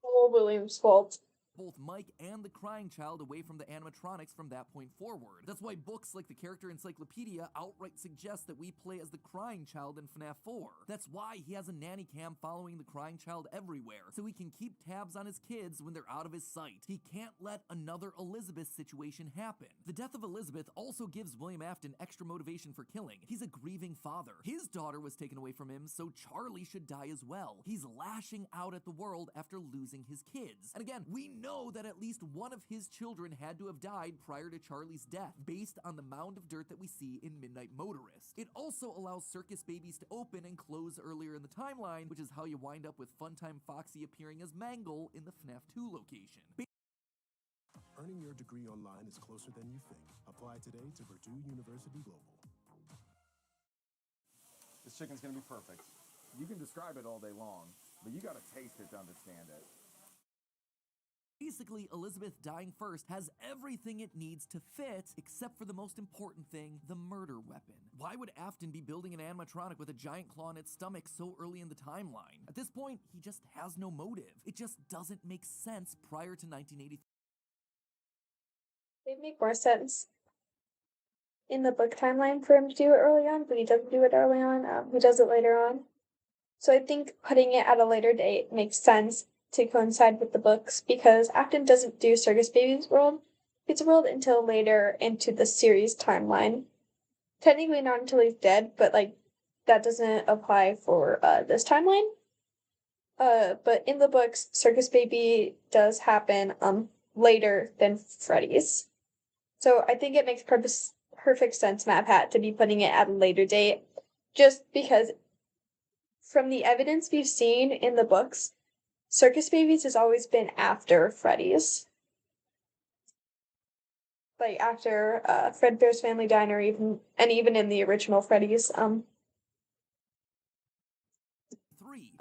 [SPEAKER 1] all William's fault.
[SPEAKER 3] both Mike and the crying child away from the animatronics from that point forward. That's why books like the Character Encyclopedia outright suggest that we play as the crying child in FNAF 4. That's why he has a nanny cam following the crying child everywhere, so he can keep tabs on his kids when they're out of his sight. He can't let another Elizabeth situation happen. The death of Elizabeth also gives William Afton extra motivation for killing. He's a grieving father. His daughter was taken away from him, so Charlie should die as well. He's lashing out at the world after losing his kids. And again, we know that at least one of his children had to have died prior to Charlie's death, based on the mound of dirt that we see in Midnight Motorist. It also allows Circus Babies to open and close earlier in the timeline, which is how you wind up with Funtime Foxy appearing as Mangle in the FNAF 2 location.
[SPEAKER 11] Earning your degree online is closer than you think. Apply today to Purdue University Global.
[SPEAKER 12] This chicken's gonna be perfect. You can describe it all day long, but you gotta taste it to understand it.
[SPEAKER 3] Basically, Elizabeth dying first has everything it needs to fit, except for the most important thing, the murder weapon. Why would Afton be building an animatronic with a giant claw in its stomach so early in the timeline? At this point, he just has no motive. It just doesn't make sense prior to 1983.
[SPEAKER 1] They make more sense in the book timeline for him to do it early on, but he doesn't do it early on. He does it later on. So I think putting it at a later date makes sense to coincide with the books, because Afton doesn't do Circus Baby's world, Pizza World, until later into the series timeline. Technically not until he's dead, but like that doesn't apply for this timeline. But in the books, Circus Baby does happen later than Freddy's. So I think it makes perfect sense, MatPat, to be putting it at a later date, just because from the evidence we've seen in the books, Circus Babies has always been after Freddy's. Like after Fredbear's Family Diner, even in the original Freddy's.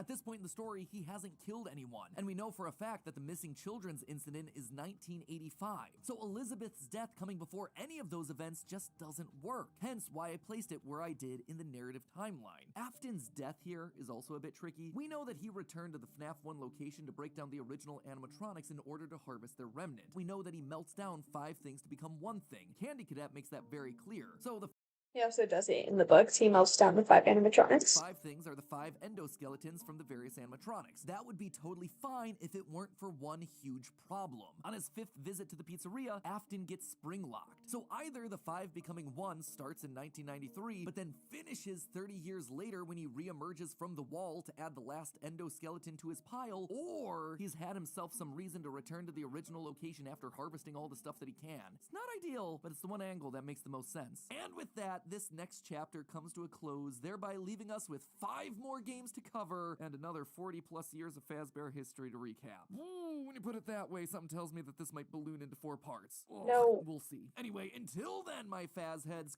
[SPEAKER 3] At this point in the story, he hasn't killed anyone, and we know for a fact that the missing children's incident is 1985. So Elizabeth's death coming before any of those events just doesn't work, hence why I placed it where I did in the narrative timeline. Afton's death here is also a bit tricky. We know that he returned to the FNAF 1 location to break down the original animatronics in order to harvest their remnant. We know that he melts down 5 things to become one thing. Candy Cadet makes that very clear. So the
[SPEAKER 1] He also does it in the books. He melts down the 5 animatronics.
[SPEAKER 3] 5 things are the 5 endoskeletons from the various animatronics. That would be totally fine if it weren't for one huge problem. On his 5th visit to the pizzeria, Afton gets spring-locked. So either the 5 becoming 1 starts in 1993, but then finishes 30 years later when he re-emerges from the wall to add the last endoskeleton to his pile, or he's had himself some reason to return to the original location after harvesting all the stuff that he can. It's not ideal, but it's the one angle that makes the most sense. And with that, this next chapter comes to a close, thereby leaving us with 5 more games to cover and another 40 plus years of Fazbear history to recap. Ooh, when you put it that way, something tells me that this might balloon into 4 parts. Ugh,
[SPEAKER 1] no.
[SPEAKER 3] We'll see. Anyway, until then, my Faz heads,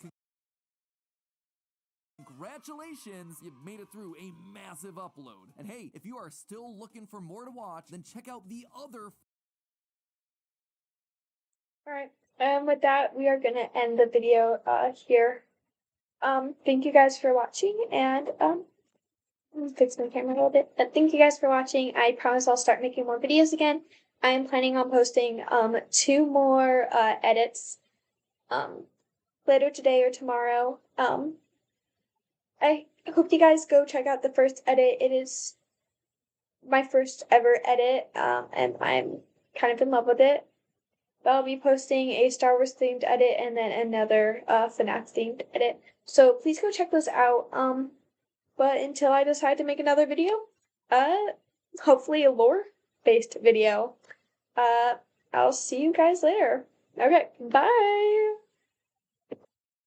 [SPEAKER 3] congratulations, you've made it through a massive upload. And hey, if you are still looking for more to watch, then check out the other...
[SPEAKER 1] Alright, and with that, we are going to end the video here. Thank you guys for watching, and fix my camera a little bit. But thank you guys for watching. I promise I'll start making more videos again. I am planning on posting 2 more edits later today or tomorrow. I hope you guys go check out the first edit. It is my first ever edit, and I'm kind of in love with it. But I'll be posting a Star Wars themed edit and then another FNAF themed edit. So please go check those out. But until I decide to make another video, hopefully a lore-based video, I'll see you guys later. Okay, bye!